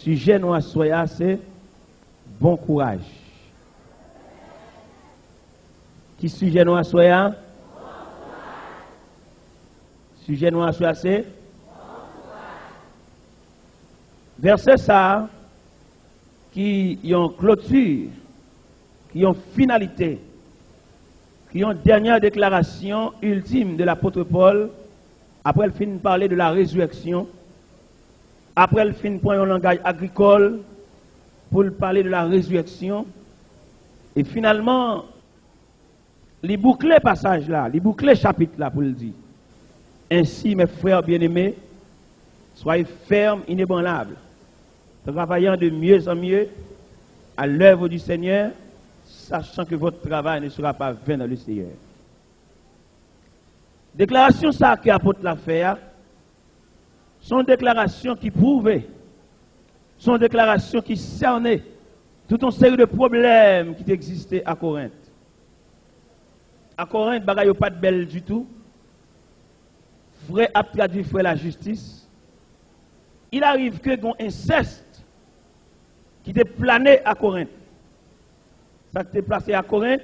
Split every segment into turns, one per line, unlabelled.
Sujet nous à soya, c'est bon courage. Qui sujet nous à soya? Sujet nous à soya, c'est verset ça qui ont clôture, qui ont finalité, qui ont dernière déclaration ultime de l'apôtre Paul. Après, il finit de parler de la résurrection. Après, il finit de prendre un langage agricole pour parler de la résurrection. Et finalement, les boucler passage là, les boucler chapitre là pour le dire. Ainsi, mes frères bien-aimés, soyez fermes, inébranlables, travaillant de mieux en mieux à l'œuvre du Seigneur, sachant que votre travail ne sera pas vain dans le Seigneur. Déclaration ça que l'apôtre l'a fait, sont déclarations qui prouvaient, sont déclarations qui cernaient toute une série de problèmes qui existaient à Corinthe. À Corinthe, bagaille n'est pas de belle du tout. Frère a traduit frère la justice. Il arrive que un inceste qui était plané à Corinthe. Ça qui était placé à Corinthe,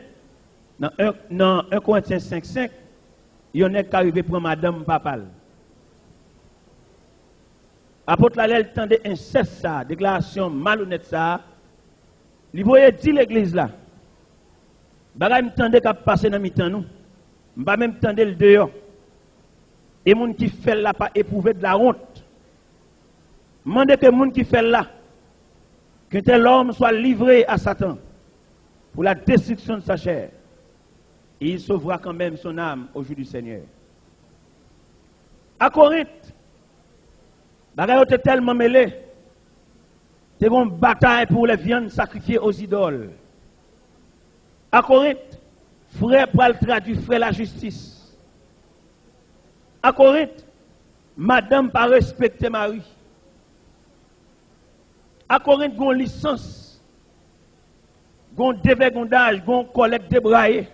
dans 1 Corinthiens 5:5, il y en a qui arrivé pour madame papal. Apôtre Lalel tendait inceste ça, déclaration malhonnête ça. Il voyait dit l'église là. Bagay m'tendait qu'à passer dans mi-temps nous. M'pa même tendait le dehors. Et moun qui fait là pas éprouvé de la honte. Mandez que moun qui fait là que tel homme soit livré à Satan pour la destruction de sa chair. Et il sauvera quand même son âme au jour du Seigneur. À Corinthe, bagay était tellement mêlé. C'est une bataille pour les viandes sacrifiées aux idoles. À Corinthe, frère Paul traduit frère la justice. À Corinthe, madame pas respecter mari. À Corinthe, il y a une licence, il y a un dévergondage, il y a une collecte débraillée.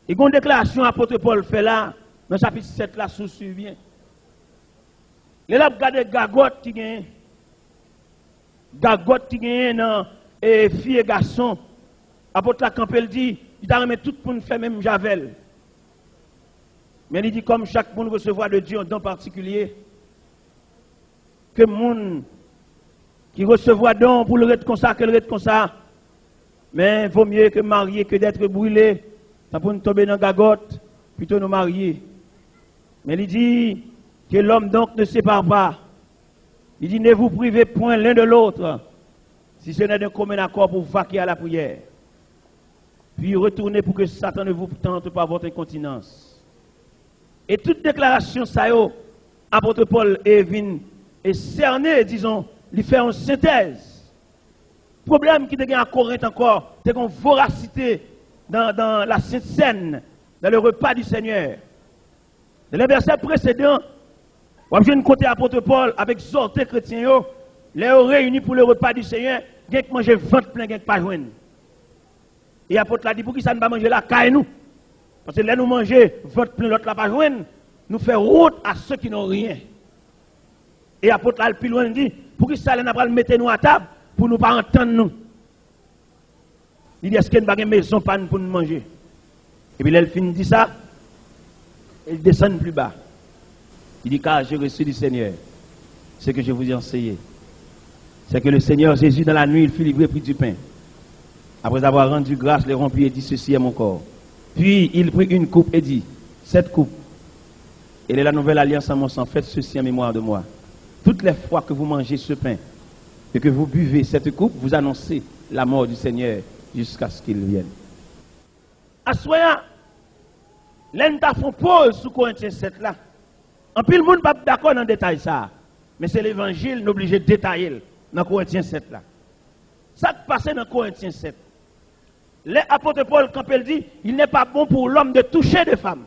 Et il y a une déclaration à l'apôtre Paul fait là, dans le chapitre 7, là, sous bien. Les là, regardez Gagotte qui gagne. Gagotte qui gagne dans filles et garçons. Apôtre la Campbell dit, il a remis tout le monde faire même Javel. Mais il dit, comme chaque monde recevoir de Dieu un don particulier, que le monde qui recevoir don pour le comme ça, que le comme ça, mais vaut mieux que marier que d'être brûlé, ça pour nous tomber dans la gagotte, plutôt nous marier. Mais il dit que l'homme donc ne sépare pas. Il dit, ne vous privez point l'un de l'autre, si ce n'est d'un commun accord pour vaquer à la prière. Puis retournez pour que Satan ne vous tente pas votre incontinence. Et toute déclaration, ça y est, apôtre Paul est cerné, disons, il fait une synthèse. Problème qui est à Corinthe encore, c'est une voracité dans la Sainte Seine, dans le repas du Seigneur. Dans les versets précédents, on a côté apôtre Paul avec sortés chrétiens, les réunis pour le repas du Seigneur, il y a qui manger ventre plein, il y a qui pas joindre. Et l'apôtre a dit, pour qui ça ne va manger la caille nous? Parce que là nous manger ventre plein, l'autre la pas joindre, nous fait route à ceux qui n'ont rien. Et l'apôtre a plus loin dit, pour qui ça ne va pas mettre nous à table, pour nous pas entendre nous. Il dit, est-ce qu'il n'y a pas de maison pour nous manger? Et puis là, il finit dit ça, il descend plus bas. Il dit, car j'ai reçu du Seigneur ce que je vous ai enseigné. C'est que le Seigneur Jésus, dans la nuit, il fut livré, prit du pain. Après avoir rendu grâce, le rompit et dit, ceci est mon corps. Puis il prit une coupe et dit, cette coupe, elle est la nouvelle alliance en mon sang, faites ceci en mémoire de moi. Toutes les fois que vous mangez ce pain et que vous buvez cette coupe, vous annoncez la mort du Seigneur jusqu'à ce qu'il vienne. À soya, l'État font pause sous Corinthiens 7 là. En plus, le monde n'est pas d'accord dans le détail ça. Mais c'est l'évangile, nous obligé de détailler dans Corinthiens 7 là. Ça qui passe dans Corinthiens 7. L'apôtre Paul, quand il dit, il n'est pas bon pour l'homme de toucher des femmes.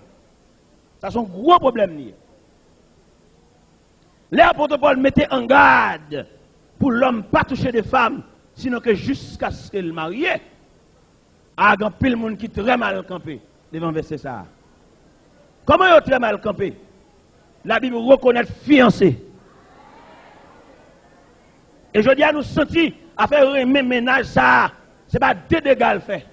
Ça, c'est un gros problème. L'apôtre Paul mettait en garde pour l'homme pas toucher des femmes, sinon que jusqu'à ce qu'il marie. Ah, il y a pile monde qui très mal campé devant verset ça. Comment il est très mal campé? La Bible reconnaît fiancé. Et je dis à nous sentir à faire un ménage, ça, c'est pas deux dégâts le fait.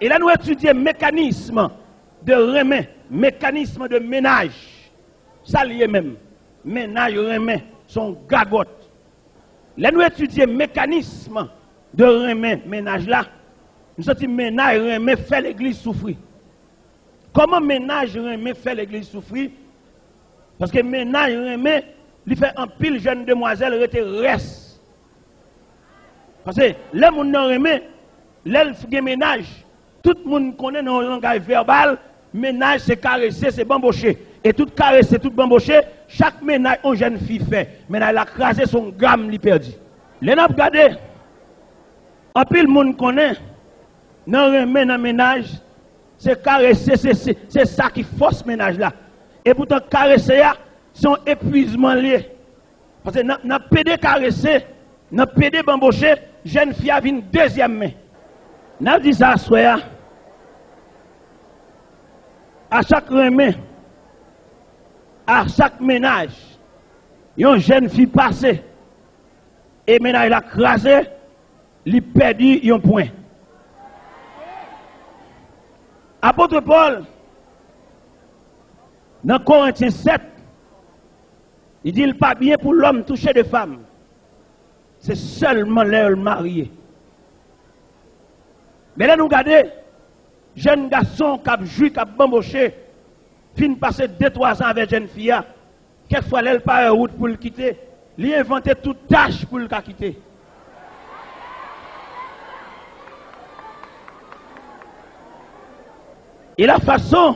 Et là, nous étudions le mécanisme de remet, mécanisme de ménage. Ça lié même. Ménage, remet, son gagote. Là, nous étudions le mécanisme de remet, ménage là. Nous sentons ménage, remet, fait l'église souffrir. Comment ménage, remet, fait l'église souffrir? Parce que ménage, remet, il fait un pile jeune demoiselle reste. Parce que les gens qui remet, les ménage, tout le monde connaît dans le langage verbal, ménage c'est caresser, c'est bambocher. Et tout caresser, tout bambocher, chaque ménage, une jeune fille fait. Ménage, elle a crasé son gamme, il perdu. Les gens regardez, en pile monde connaît, dans le ménage, c'est caresser, c'est ça qui force ménage là. Et pourtant, caresser, c'est un épuisement lié. Parce que dans le PD caresser, dans le PD bambocher, jeune fille a une deuxième main. N'a dit ça, soya. À chaque remet, à chaque ménage, une jeune fille passée, et ménage l'a crasé, il perdu un point. Apôtre Paul, dans Corinthiens 7, il dit il n'est pas bien pour l'homme toucher des femmes. C'est seulement leur marié. Mais là, nous regardons, jeune garçon qui a joué, qui a bamboché, fin passer 2-3 ans avec jeune fille, quelquefois elle part en route pour le quitter, il a inventé toute tâche pour le quitter. Et la façon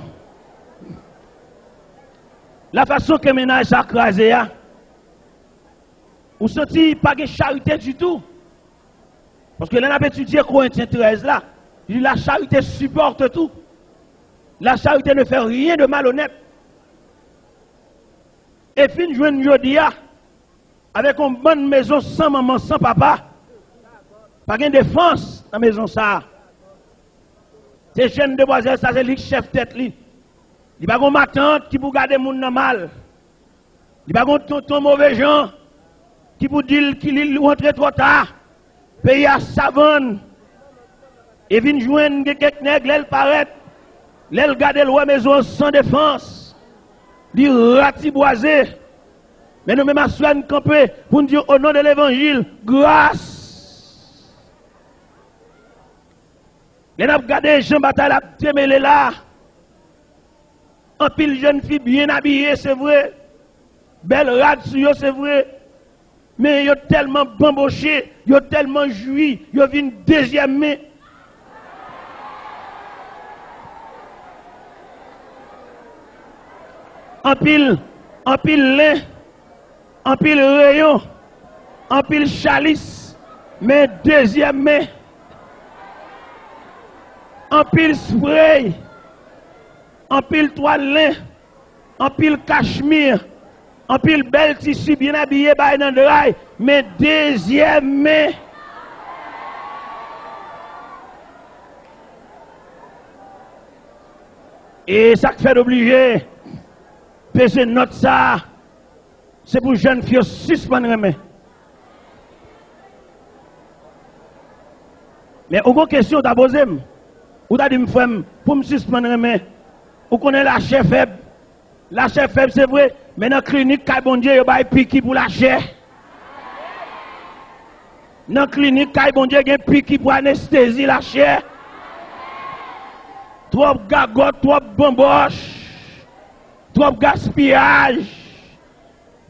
que le ménage a crasé, vous sentez pas de charité du tout. Parce que là, on a étudié Corinthiens 13 là, la charité supporte tout. La charité ne fait rien de malhonnête. Et fin joindre Jodia, avec une bonne maison sans maman, sans papa, pas de défense dans la maison ça. C'est jeune demoiselle, ça c'est le chef tête li. Il n'y a pas de ma tante qui peut garder mon mal. Il n'y a pas de tonton mauvais gens qui peut dire qu'il rentre trop tard. Pays à savane. Et vient joindre quelques nègres, elle paraît. Elle garde la maison sans défense. Il ratiboisé. Mais nous même à nous camper pour nous dire au nom de l'évangile, grâce. Les n'a regardé Jean Bataille a démêlé là. En pile jeune fille bien habillée, c'est vrai. Belle rade sur eux, c'est vrai. Mais ils ont tellement bamboché, ils ont tellement joui, ils ont vu une deuxième main. En pile lin, en pile rayon, en pile chalice, mais deuxième main. En pile spray, en pile toile lin, en pile cachemire, en pile bel tissu bien habillé par un drail, mais deuxième main. Et ça fait d'obliger, peser note ça, c'est pour jeunes filles suspendre main. Mais aucune question t'as posé. Ou t'as dit, pour me suspendre, ou connaît la chair faible. La chair faible, c'est vrai, mais dans la clinique, bon Dieu, il y a piqui pour la chair. Dans la clinique, bon Dieu, il y a piqui pour anesthésie la chair. Trop gagote, trop bamboche, trop gaspillage.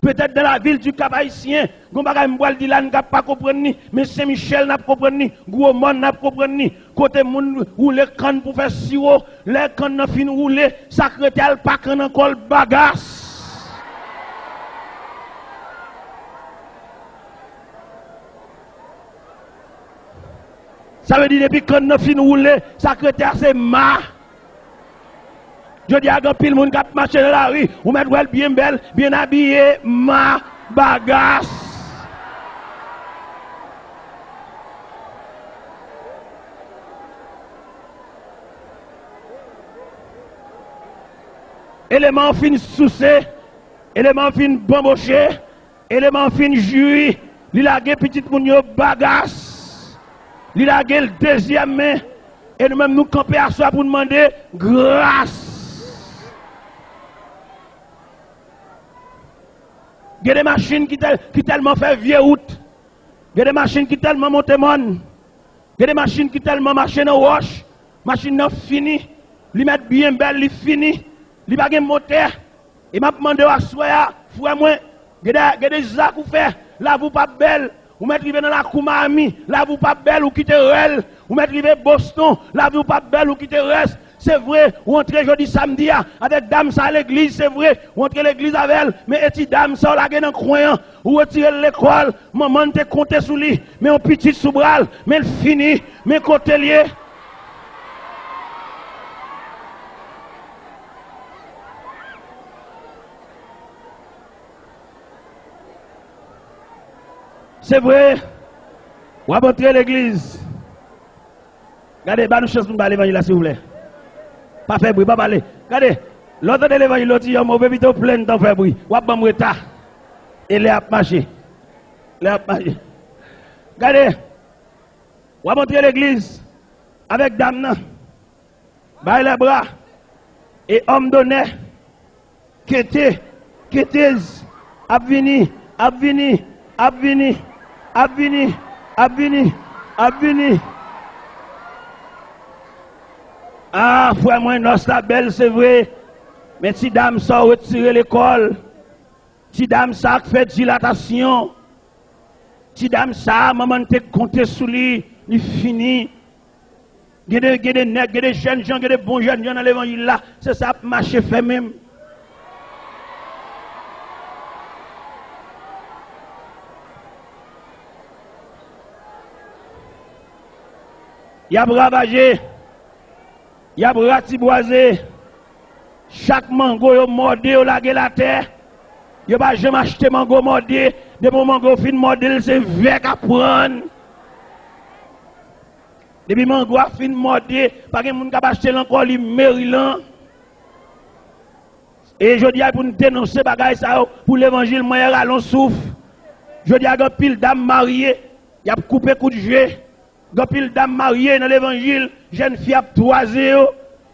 Peut-être dans la ville du Cap Haïtien, on va pas comprendre, mais Saint-Michel n'a pas compris, Gros Monde n'a pas compris, côté moun roule canne pour faire sirop, les cannes n'a fin rouler, secrétaire pas canne encore bagasse. Ça veut dire depuis canne n'a fin rouler, secrétaire c'est ma. Je dis à un pile monde qui a marché dans la rue, ou mettre bien belle, bien habillé, ma bagasse. Élément fin soucé, élément fin bamboché, Élément fin jury, il a gagné petit moun yo bagasse. Il a gagné le deuxième main. Et nous-mêmes nous camper à soi pour demander grâce. Il y a des machines qui tellement fait vieux route. Il y a des machines qui tellement montent mon. Il y a des machines qui tellement marchent dans roche. Machine non fini. Li met bien belle, li fini. Li pas gen moteur. Et m'a demandé à soi, frère moi, il y a des zac ou fait. Là vous pas belle. Ou mettre rivé dans la Koumami, là vous pas belle ou quitter Rel. Ou mettre rivé Boston, là vous pas belle ou quitter Rest. C'est vrai, ou entrer jeudi samedi avec dame ça à l'église, c'est vrai, ou entrer l'église avec elle, mais et dame ça la gagne en croyant, ou retirer l'école, maman te compter sous lui, mais on petit sous bras, mais elle finit, mais côté lié. C'est vrai, ou à entrer l'église. Regardez, bah nous chance pour l'évangile là s'il vous plaît. Pas faire bruit, pas parler. Regardez, l'autre de l'évangile, l'autre dit, on va plutôt plein de faire bruit. Ou à bon retard. Et les a marché. Les a marché. Regardez, on va montrer l'église avec dame, baille les bras, et homme donné, quêté, abvini, Ah, frère, moi, non, c'est belle, c'est vrai. Mais si dame ça retirer l'école, si dame ça fait dilatation, si dame ça, maman te compté sous lui, il finit. Il y a des nègres, il y a des jeunes gens, il y a des bons jeunes gens dans l'évangile là, c'est ça, marcher fait même. Il y a ravagé. Il y a ratiboisé. Chaque mango yo mordé ou lagé la terre. Yo pas jamais acheté mango mordé. De mon mango fin mordé, c'est vert à prendre. Depuis mango a fin mordé, pas que moun ka acheter encore li Maryland. Et je dis pour nous dénoncer bagay ça pour l'évangile moyen allons souffle. Je dis à un pile dame mariée, y a coupé coup de jeu. Gopil dame mariée dans l'évangile, jeune fille a toisé.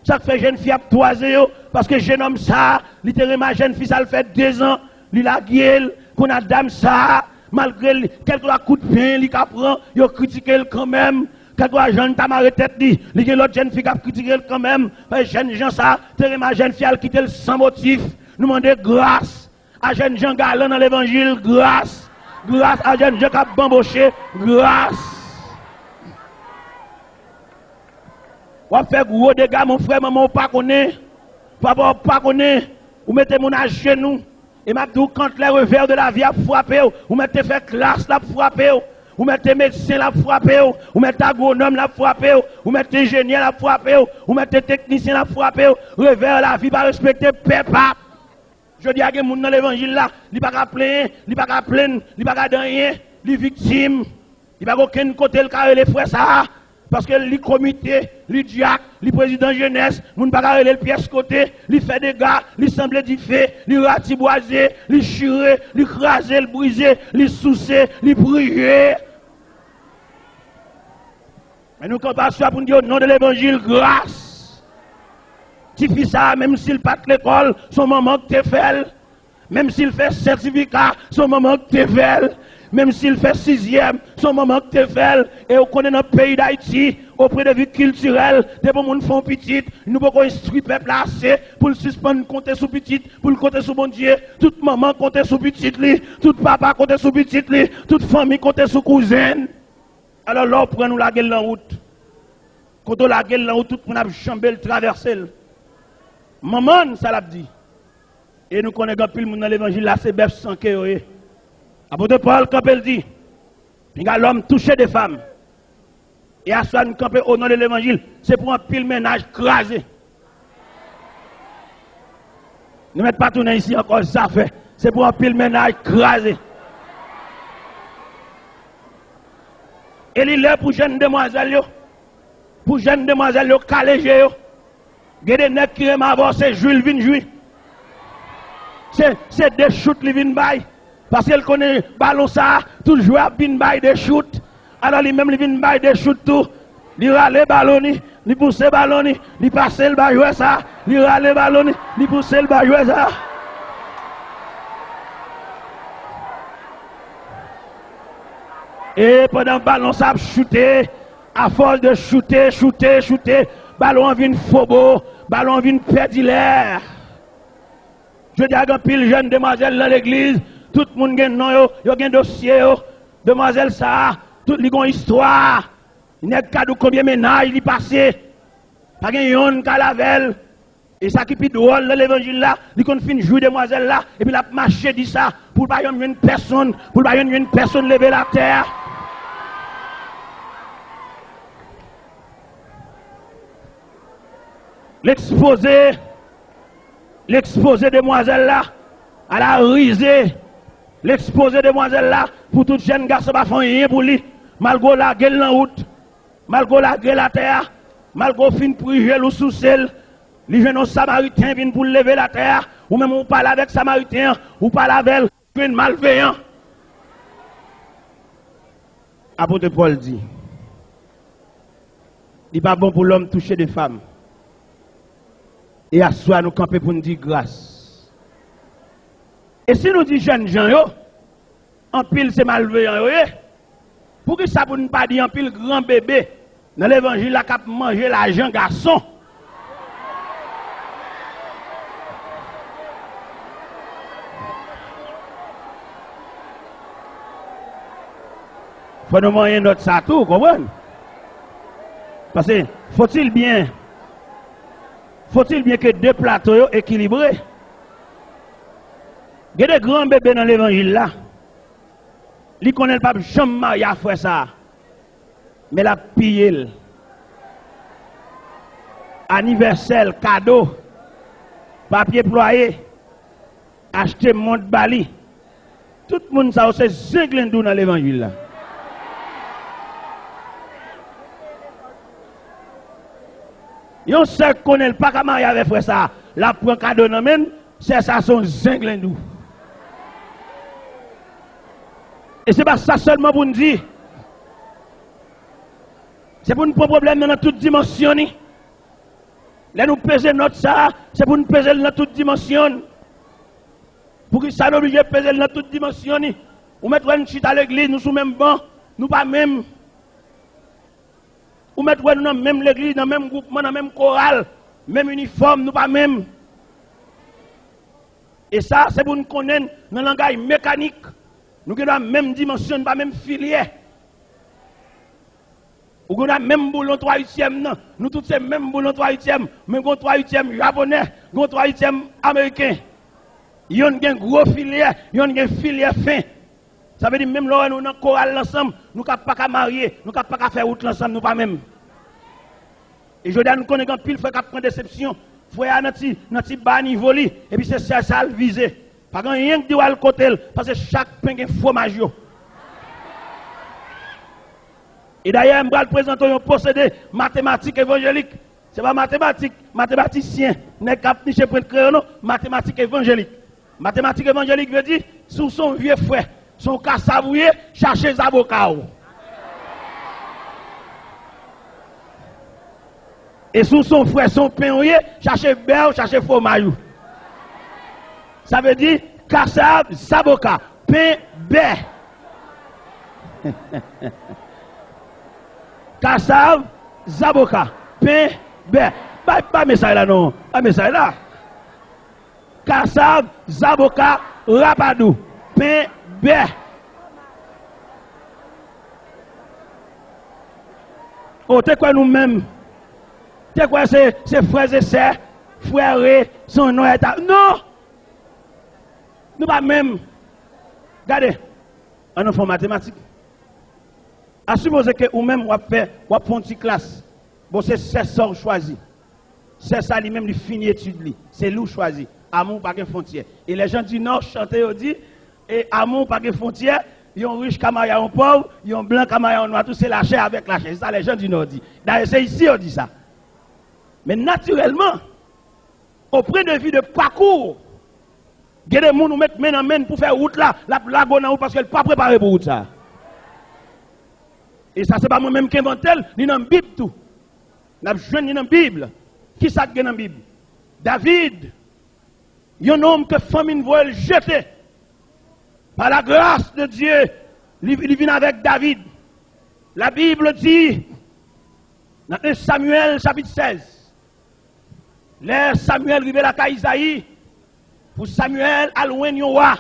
Ça fait jeune fille a toisé parce que jeune homme ça, littéralement jeune fille ça le fait 2 ans, il a gueule, qu'on a dame ça, malgré quelques coups de pain, il prend, il a critiqué quand même. Quelques jeune t'a marre tête dit, il y a l'autre jeune fille qui a critiqué quand même. Jeune gens ça, littéralement jeune fille a quitté sans motif. Nous demandons grâce à jeune gens galant dans l'évangile, grâce à jeune gens qui a bamboché, grâce. Ou fait gros dégâts, mon frère, maman, ou pas connaît. Papa, ou pas connaît. Ou mettez mon à genoux. Et m'a dit, quand les revers de la vie a frappé, ou mettez fait classe la frappé, ou mettez médecin la frappé, ou mettez agronome la frappé, ou mettez ingénieur la frappé, ou mettez technicien la frappé, revers la vie pas respecter papa. Je dis à quelqu'un dans l'évangile là, il pas qu'à plaindre, il pas qu'à plaindre, il pas qu'à rien, il victime, il pas aucun côté le carré les frères ça. Parce que les comités, les diacres, les présidents jeunesse, moun pas carré le pièce côté, il fait des gars, il semble du fait, il ratiboiser, il chirer, il craser, il briser, il sousser, il brûler. Mais nous compassion pour nous dire au nom de l'évangile, grâce. Tu fais ça, même s'il pas de l'école, son maman que tu fais. Même s'il fait certificat, son maman que tu fais. Même s'il fait 6e, son maman que tu fais. Et on connaît notre pays d'Haïti, auprès de vie culturelle, des bons gens font petite, nous pouvons instruire le peuple assez pour le suspendre, compter sous petite, pour le compter sous bon Dieu. Toute maman compter sous petite, toute papa compter sous petite, toute famille compter sous cousine. Alors là, on prend nous la gueule en route. Quand on la gueule en route, tout le monde a chambé le traverser. Maman, ça l'a dit. Et nous connaissons plus le monde dans l'évangile, là, c'est bœuf sans que. Apôtre Paul, quand il dit, il y a l'homme touché des femmes. Et à soi, nous camper au nom de l'évangile, c'est pour un pile ménage crasé. Ne mettez pas tout ici encore, ça fait. C'est pour un pile ménage crasé. Et il est là pour jeunes demoiselles, pour jeunes demoiselles, calégées. Il y a des nègres qui aiment avoir, c'est Jules Vin Jules. C'est des chutes qui viennent bailler. Parce qu'elle connaît ballon ça, tout joueur bin by des shoot. Alors lui-même, il vient by des shoot tout. Il râle ballon, il pousse le ballon, il passe le ballon, jouer ça. Il râle ballon, il pousse le ballon, jouer ça. Et pendant que le ballon ça shooté, à force de shooter, ballon vient faux, ballon vient perdre l'air. Je dis à un pile jeune demoiselle dans l'église, tout le monde a un nom, il y a un dossier, demoiselle ça, tout le monde a une histoire. Il n'y a pas de combien de ménages il est passé. Pas de yon calavel. Et ça qui est drôle dans l'évangile là, il continue de jouer demoiselle là, et puis il a marché dit ça, pour pas une personne, lever la terre. L'exposé demoiselle là, elle a risé. L'exposé demoiselle là, pour tout jeune garçon, pas faire rien pour lui. Malgré la gueule en route, malgré la gueule à terre, malgré fin prier ou sous celle, les jeunes samaritains viennent pour lever la terre, ou même on parle avec samaritain, ou parle avec un malveillant. Apôtre Paul dit, il n'est pas bon pour l'homme toucher des femmes. Et à soi nous camper pour nous dire grâce. Et si nous disons jeunes gens, en pile c'est malveillant, pour que ça pour ne pas dire en pile grand bébé, dans l'évangile, la cap manger l'argent garçon. Faut nous manger notre satou, comprenez? Parce que faut-il bien que deux plateaux soient équilibrés? Il y a des grands bébés dans l'évangile là. Ils ne connaissent pas jamais marié à faire ça. Mais la pillé. Anniversaire, cadeau, papier ployé, acheter montre bali. Tout le monde ça c'est zinglendou dans l'évangile là. Yon se connaît pas comment il avait fait ça. La prend cadeau dans men, c'est ça son zinglendou. Et c'est pas ça seulement pour nous dire. C'est pour nous prendre problème dans toute dimension. Là nous peser notre ça, c'est pour nous peser dans toute dimension. Pour que ça nous oblige de peser dans toute dimension. Ou mettre une chute à l'église, nous sommes même bon, nous pas même. Ou mettre nous dans même l'église, dans même groupement, dans même chorale, même uniforme, nous pas même. Et ça, c'est pour nous connaître dans le langage mécanique. Nous avons la même dimension, pas même filière. Nous avons la même boulon 3/8e. Nous tous ces mêmes boulon 3/8e. Même 3/8e japonais, 3/8e américain. Ils ont un gros filière, ils ont une filière fin. Ça veut dire même là nous dans chorale ensemble, nous ne pouvons pas marier, nous ne pouvons pas faire route ensemble, nous pas même. Et je dis nous connaissons pile frère qui prend déception, frère dans petit bas niveau et puis c'est ça le viser. Pas rien que dire à côté parce que chaque pain est fromage. Et d'ailleurs, je vais présenter un procédé mathématique évangélique. Ce n'est pas mathématique, mathématicien. N'est pas chez le crayon, mathématique évangélique. Mathématique évangélique veut dire, sous son vieux frère, son cassavouillé, chercher les avocats. Et sous son frère, son pain, chercher beurre, chercher fromage. Ça veut dire, cassav, zaboka, pain, beurre. Kassav, zaboka, pain, beurre. Pas message là non, pas message là. Kassav, zaboka, rapadou, pain, beurre. Oh, t'es quoi nous-mêmes? T'es quoi ces frères et sœurs, frères, son nom est à... Non! Nous pas même. Regardez, on fait mathématiques. Assumons que vous-même, vous faites une petite classe. Bon, c'est 16 choisi. C'est ça lui-même, il finit l'étude. C'est lui choisi. Amour, pas de frontière. Et les gens du Nord chantent, ils disent, et amour, pas de frontière. Ils ont riche comme ils ont pauvre, ils ont blanc comme ils ont noir. Tout c'est la chair avec la chair. C'est ça les gens du Nord disent. D'ailleurs, c'est ici on dit ça. Mais naturellement, au point de vue de parcours, Il y a des gens qui mettent main en main pour faire route là, la lago dans parce qu'elle n'est pas préparée pour route ça. Et ça, c'est pas moi-même qui invente, ni dans la Bible tout. Nous avons joué dans la Bible. Qui ça qui est dans la Bible? David, un homme que famille voit jeter. Par la grâce de Dieu, il vient avec David. La Bible dit, dans 1 Samuel chapitre 16, l'air Samuel arrive à la Isaïe, pour Samuel à loin de roi.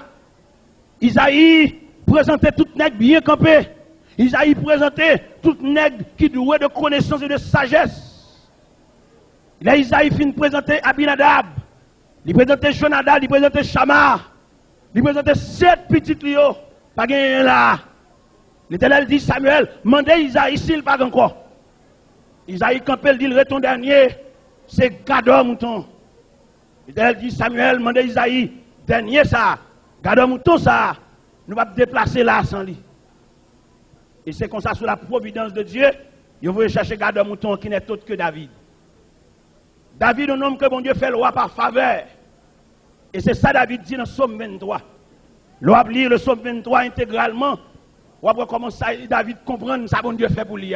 Isaïe présentait tout nègre bien campé. Isaïe présentait tout nègre qui doué de connaissance et de sagesse. Là, Isaïe finit présenter Abinadab, il présentait Jonadab, il présentait Shama, il présentait 7 petites lios, pas gagné là. L'Éternel dit Samuel, mandez Isaïe s'il pas encore. Isaïe campé dit le retour dernier, c'est Gador mouton. L'Éternel dit Samuel, mandez Isaïe, dernier ça, Gador mouton ça, nous va déplacer là sans lui. Et c'est comme ça, sous la providence de Dieu, il veut chercher Gador mouton qui n'est autre que David. David, un homme que bon Dieu fait le roi par faveur. Et c'est ça David dit dans le psaume 23. L'on lire le psaume 23 intégralement. On va comment ça, David comprendre ça bon Dieu fait pour lui.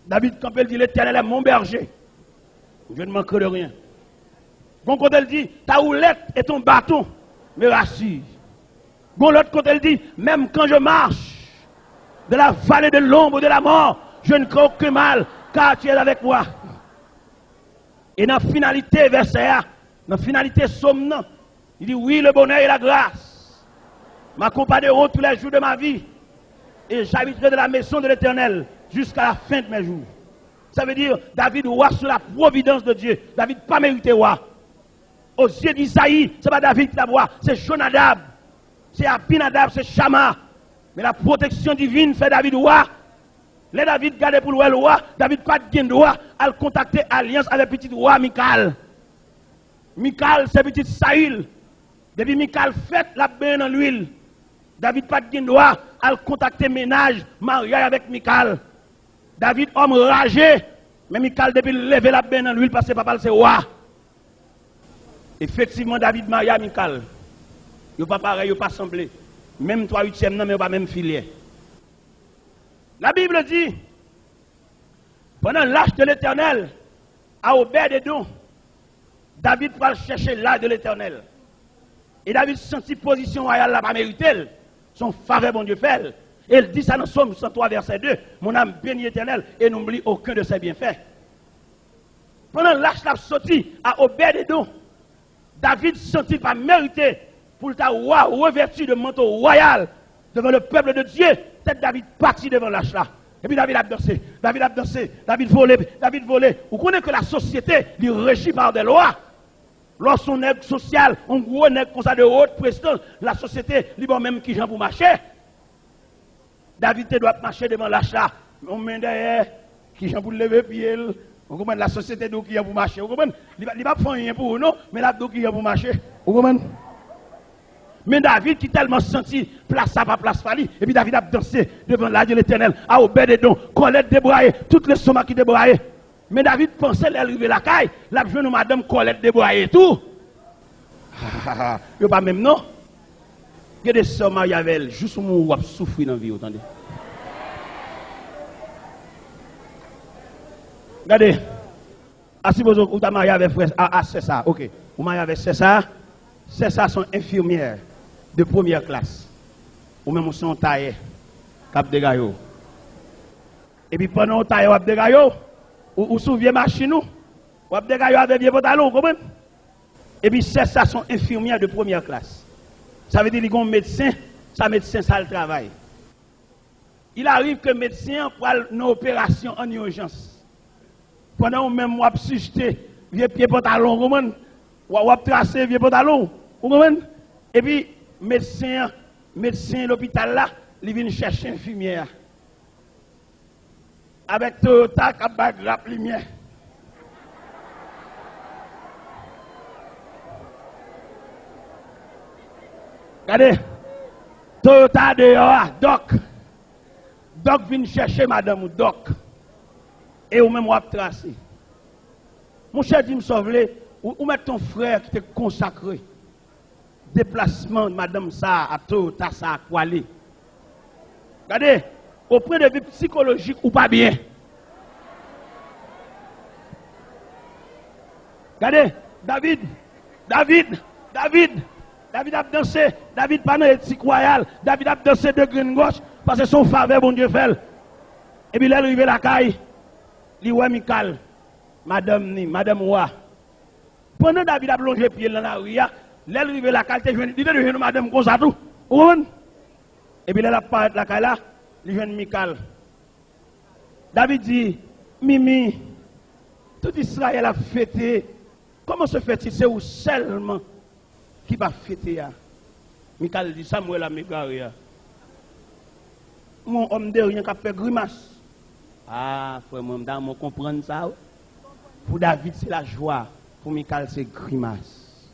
David, quand il dit l'Éternel est mon berger, je ne manquerai de rien. Bon, quand elle dit ta houlette et ton bâton me rassurent. Bon, l'autre côté, elle dit même quand je marche de la vallée de l'ombre de la mort, je ne crains aucun mal, car tu es avec moi. Et dans la finalité, verset A, dans la finalité, somme, il dit oui, le bonheur et la grâce m'accompagneront tous les jours de ma vie, et j'habiterai de la maison de l'Éternel jusqu'à la fin de mes jours. Ça veut dire, David roi sous la providence de Dieu. David pas mérité roi. Aux yeux d'Isaïe, ce n'est pas David qui l'a roi, c'est Jonadab, c'est Abinadab, c'est Shama. Mais la protection divine fait David roi. Les David gardé pour le roi, David pas de droit à contacter alliance avec petit roi Michal. Michal, c'est petit Saül. Depuis Michal fait la bain dans l'huile. David pas de droit à contacter ménage, mariage avec Michal. David, homme ragé, mais Michal depuis lever la bain dans l'huile parce que papa c'est roi. Effectivement, David maria Michal. Il pas pareil, il pas semblé. Même 3/8e, non, mais pas même filière. La Bible dit, pendant l'âge de l'Éternel, à Obed-Edom, David va chercher l'âge de l'Éternel. Et David sentit position royale là, pas mérité. Son faveur, bon Dieu, fait. Et il dit ça dans Somme 103, verset 2. Mon âme bénit l'Éternel et n'oublie aucun de ses bienfaits. Pendant l'âge l'a sorti à Obed-Edom, David sentit pas mérité pour ta roi revêtu de manteau royal devant le peuple de Dieu. Peut-être David parti devant l'âge là. Et puis David a dansé, David a dansé, David volé, David volé. Vous connaissez que la société est régie par des lois. Lorsqu'on est social, on gros nègre comme ça de haute prestance, la société, libre même qui j'en pour marcher. David doit marcher devant l'âge là. On met derrière, qui j'en pour lever pied. Vous comprenez, la société doit qui j'en pour marcher. Vous comprenez, il ne va pas faire rien pour vous, non, mais là, doit qui j'en pour marcher. Vous comprenez? Mais David qui tellement senti place à pas place fali, et puis David a dansé devant l'âge de l'Éternel, à Obed-Edom, Colette débraillée, toutes les sommats qui débraillées. Mais David pensait l'arriver à la caille, la jeune madame Colette débraillée tout. Il n'y a pas même non. Il y a des sommats, il y avait juste où on va souffrir dans la vie, attendez. Regardez, à si vous avez marié avec frère, c'est ça, ok. Vous mariez avec c'est ça sont infirmières de première classe. Ou même son taillé, cap de gaillot. Et puis pendant taillé, cap de gaillot, ou souviez machine ou cap de gaillot avec vieux pantalon, comment? Et puis ça sont infirmières de première classe. Ça veut dire qu'ils ont un médecin, ça médecin ça le travail. Il arrive que le médecin pour une opération en urgence. Pendant même moi suscité vieux pied pantalon, comment? Ou tracer vieux pantalon, vous comprenez? Et puis médecin l'hôpital là, il vient chercher infirmière. Avec Toyota qui a grappe lumière. Regardez, Toyota dehors, Doc. Doc vient chercher madame ou Doc. Et ou même ou tracer. Mon cher dit me sauver, ou mettre ton frère qui t'est consacré. déplacement de madame ça à tout, à ça à quoi aller. Regardez, au point de vue psychologique ou pas bien. Regardez, David a dansé, David pas dans l'éthique royale, David a dansé de green gauche parce que son faveur, bon Dieu fait. Et puis là, il arrive à la caille, il voit Michal, madame Wa. Pendant David a plongé pied dans la rue, là, il arrive à la caille, il devient madame comme ça tout. Et puis là, il apparaît la caille là, il vient Michal. David dit, Mimi, tout Israël a fêté. Comment se fait-il? C'est où seulement qui va fêter? Michal dit, Samuel a mégaré. Mon homme de rien qui a fait grimace. Ah, frère, moi, je comprends ça. Pour David, c'est la joie. Pour Michal, c'est grimace.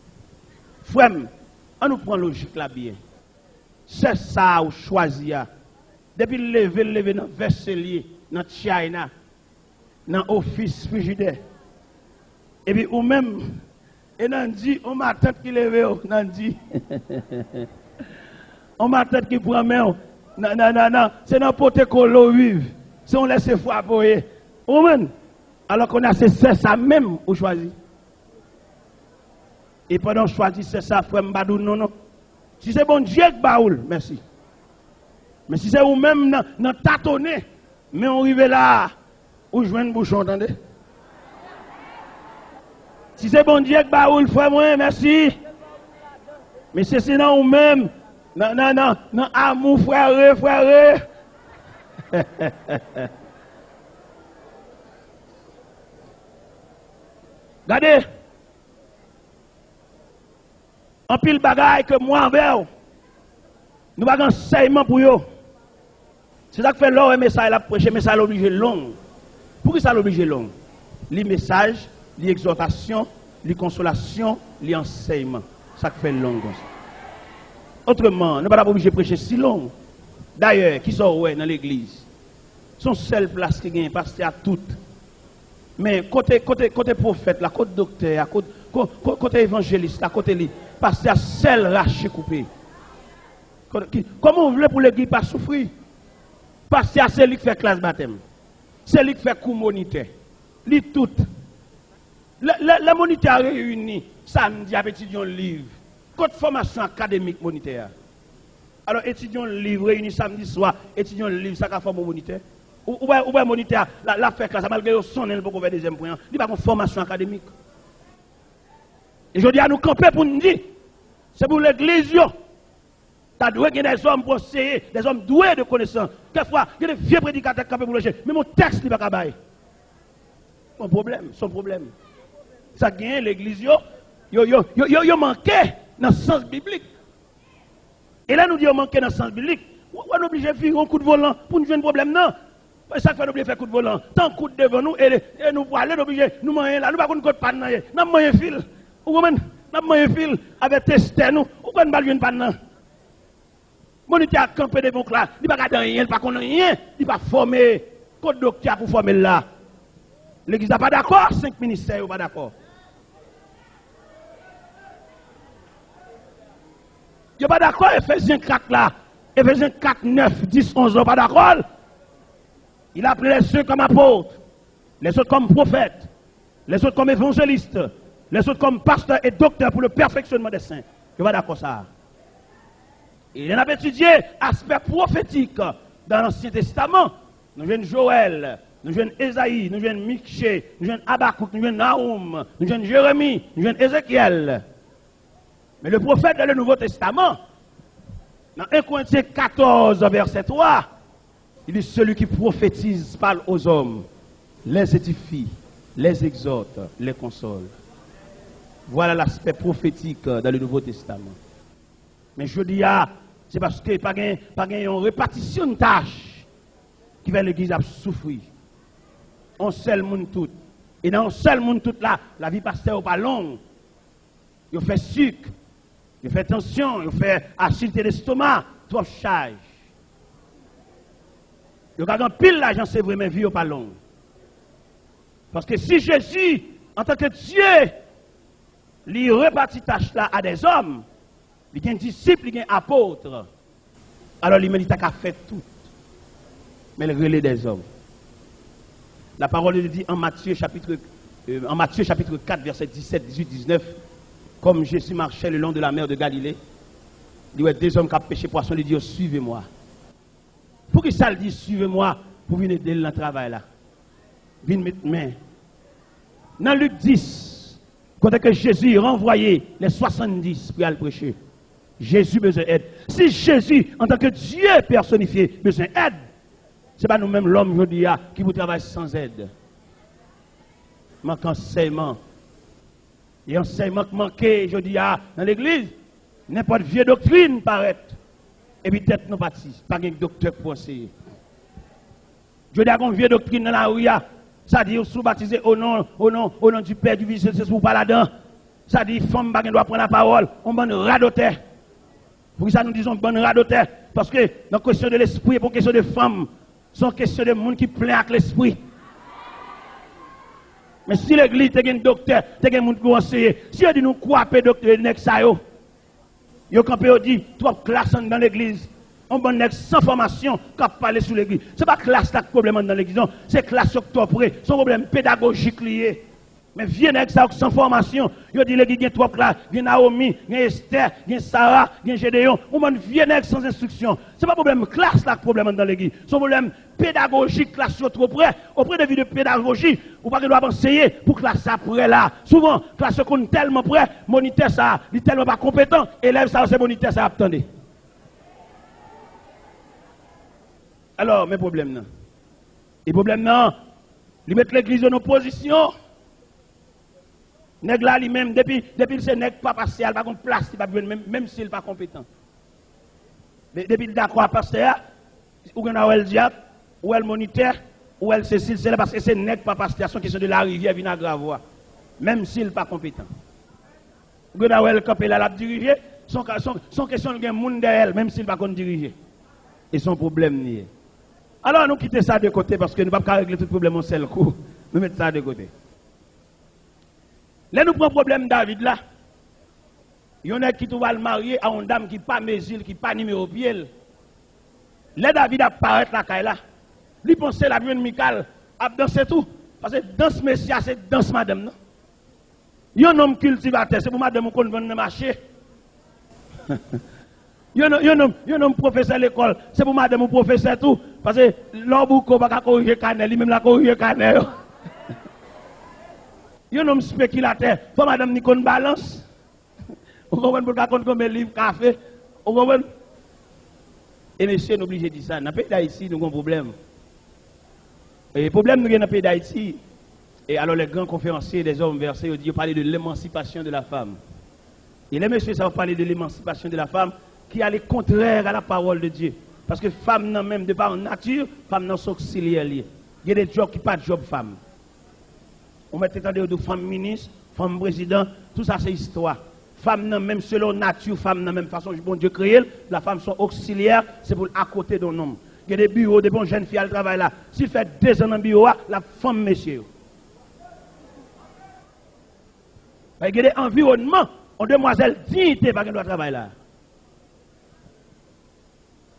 Frère, on nous prend logique là bien. C'est ça ou choisi. Depuis le lever dans Verselier, dans China, dans l'office frigidaire. Et puis, ou même, et on dit, on m'a tête qui lève, on dit, on m'a tête qui prend main, non, c'est dans pote colo vive, si on laisse frapper, alors qu'on a c'est ça même, on choisit. Et pendant qu'on choisit, c'est ça, frère Mbadou, non. Si c'est bon Dieu qui baoule, merci. Mais si c'est vous-même, dans tâtonner, mais on arrive là, où je viens de bouchon, entendez? Si c'est bon Dieu qui baoule, frère, moi, merci. Mais c'est sinon vous-même, non, amour, frère. Regardez, en pile bagaille que moi envers, nous avons un enseignement pour eux. C'est ça que fait l'or et message, la prêcher, mais ça l'oblige long. Pourquoi ça l'oblige long? Les messages, les exhortations, les consolations, les enseignements. Ça fait long. Autrement, nous ne sommes pas obligés de prêcher si long. D'ailleurs, qui sont dans l'église, son seule place qui gagne, parce qu'il y a tout. Mais côté prophète, là, côté docteur, côté évangéliste, là, côté lui, parce qu'il y a seul raché coupé. Comment vous voulez pour l'église pas souffrir? Parce que c'est lui qui fait classe baptême. C'est lui qui fait cours moniteur. Lui tout. Le moniteur réuni samedi avec étudiants livre. Côté formation académique moniteur. Alors étudiants livre réunis samedi soir, étudiants livre ça qu'a forme moniteur. Ou bien moniteur la fait classe malgré son elle pour faire deuxième point. Il pas une formation académique. Et je dis à nous camper pour nous dire c'est pour l'église yo. Tu dois avoir des hommes conseillers, des hommes doués de connaissances. Quelquefois, il y a des vieux prédicateurs qui peuvent le mais mon texte n'est pas capable. Son problème. Ça gagne l'église, yo manqué dans le sens biblique. Et là, nous disons manqué dans le sens biblique. On est obligé de faire un coup de volant pour nous jouer un problème, non? Ça fait oublier de faire un coup de volant. Tant coup devant nous, et nous pour aller, obligé, nous manquons là, nous ne pouvons pas de panne. Nous avons un fil. Nous avons un fil avec testé nous. Nous ne pouvons pas de panne. Moniteur a campé devant là, il ne peut pas rien, il ne peut pas rien, il ne peut pas former, code docteur pour former là. L'église n'est pas d'accord, 5 ministères n'est pas d'accord. Il n'est pas d'accord, Ephésiens 4 là, Ephésiens 4, 9, 10, 11, pas d'accord. Il a pris les uns comme apôtres, les autres comme prophètes, les autres comme évangélistes, les autres comme pasteurs et docteurs pour le perfectionnement des saints. Il n'est pas d'accord ça. Il en a étudié l'aspect prophétique dans l'Ancien Testament. Nous jouons Joël, nous jouons Esaïe, nous jouons Michée, nous jouons Habakkuk, nous jouons Naoum, nous jouons Jérémie, nous jouons Ézéchiel. Mais le prophète dans le Nouveau Testament, dans 1 Corinthiens 14, verset 3, il dit celui qui prophétise parle aux hommes, les édifie, les exhorte, les console. Voilà l'aspect prophétique dans le Nouveau Testament. Mais je dis, c'est parce que pas une répartition de tâches qui va l'église à souffrir. On seul monde tout. Et dans un seul monde tout là, la vie pasteur n'est pas longue. Il fait sucre, il fait tension, il fait acidité d'estomac, trop charge. Il y a pile l'argent, c'est vrai, mais la vie n'est pas longue. Parce que si Jésus, en tant que Dieu, lui répartit tâches là à des hommes, Il y a un disciple, il y a un apôtre. Alors, il dit qu'il a fait tout. Mais le relais des hommes. La parole de Dieu dit en Matthieu chapitre 4, verset 17, 18, 19, comme Jésus marchait le long de la mer de Galilée, il y a deux hommes qui ont pêché poisson, il dit, suivez-moi. Pour que ça le dit, suivez-moi, pour venir aider dans le travail là. Venez mettre main. Dans Luc 10, quand que Jésus renvoyé les 70 pour aller prêcher, Jésus besoin d'aide. Si Jésus, en tant que Dieu personnifié, besoin d'aide, ce n'est pas nous-mêmes l'homme aujourd'hui qui vous travaille sans aide. Manque enseignement. Et enseignement qui manque aujourd'hui dans l'église, n'importe vieux doctrine paraît. Et puis tête nous bâtisse, pas un docteur pour enseigner. Je dis à une vieille doctrine dans la rue, ça dit sous baptisé au nom du Père, du Fils, c'est pour pas là-dedans. Ça dit femme pas doit prendre la parole, on bonne radoter. Pour ça nous disons bonne radoter parce que dans la question de l'esprit, pour question de femme, c'est une question de monde qui plaît avec l'esprit. Mais si l'église est un docteur, c'est un monde qui enseigner. Si on dit nous quoi docteur nek ça yo. Yo campé dit trois classes dans l'église. On bon nek sans formation qui parler sur l'église. C'est pas classe là problème dans l'église, non, c'est classe octobre, c'est un problème pédagogique lié. Mais viens avec ça sans formation. Yo dit l'église gen trois classes, gen Naomi, gen Esther, gen Sarah, gen Gédéon. On bon viens avec sans instruction. C'est pas problème classe là problème dans l'église. C'est un problème pédagogique classe trop près. Auprès de vie de pédagogie, ou pas que doit enseigner pour classe après là. Souvent classe qu'on tellement près, moniteur ça, il tellement pas compétent, élève ça c'est moniteur ça attendez. Alors, mes problèmes, non. Les problèmes, non. Ils mettent l'église en opposition. Nèg là, lui-même, depuis ce nèg pas passé, il n'a pas de place, même s'il n'est pas compétent. Mais depuis d'accord à pasteur, ou bien le diable, ou le moniteur, ou le Cécile, c'est parce que c'est nèg pas pasteur, c'est question de la rivière, vient à Gravois. Même s'il n'est pas compétent. Ou bien le campé là, la diriger, son question de monde derrière, même s'il n'est pas diriger. Et son problème nié. Alors nous quittons ça de côté parce que nous ne pouvons pas régler tout le problème en seul coup. Nous mettons ça de côté. Là nous prenons le problème David là. Il y en a qui va le marier à une dame qui n'est pas mesure, qui n'est pas numéro pied. Là David apparaît là. Il pense la vie de Michal a dansé tout. Parce que danse messia c'est danse madame. Non? Il y a un homme cultivateur, c'est pour madame qu'on vend dans le marché. Il y a un professeur à l'école, c'est pour madame ou professeur tout. Parce que l'homme ne va pas corriger canel, lui-même la corriger canel. Il y a un homme spéculateur, faut madame ni qu'on balance. On va pour qu'on combien livre café. On va. Et monsieur, nous obligé de dire ça. Dans le pays d'Haïti, nous avons un problème. Et le problème nous avons dans le pays d'Haïti. Et alors les grands conférenciers des hommes versés, ils parlent de l'émancipation de la femme. Et les messieurs, ça va parler de l'émancipation de la femme qui est contraire à la parole de Dieu. Parce que femme non même de par nature, femme non sont auxiliaires. Il y a des jobs qui pas de job femme. On met de femme ministre, femme président, tout ça c'est histoire. Femme non même selon nature, femme non même façon bon Dieu créé, la femme sont auxiliaires, c'est pour à côté d'un homme. Il y a des bureaux, des bonnes jeunes filles qui travaillent là. S'il fait 2 ans dans le bureau, la femme monsieur. Il y a des environnements, on demoiselle dignité parce qu'elle doit travailler là.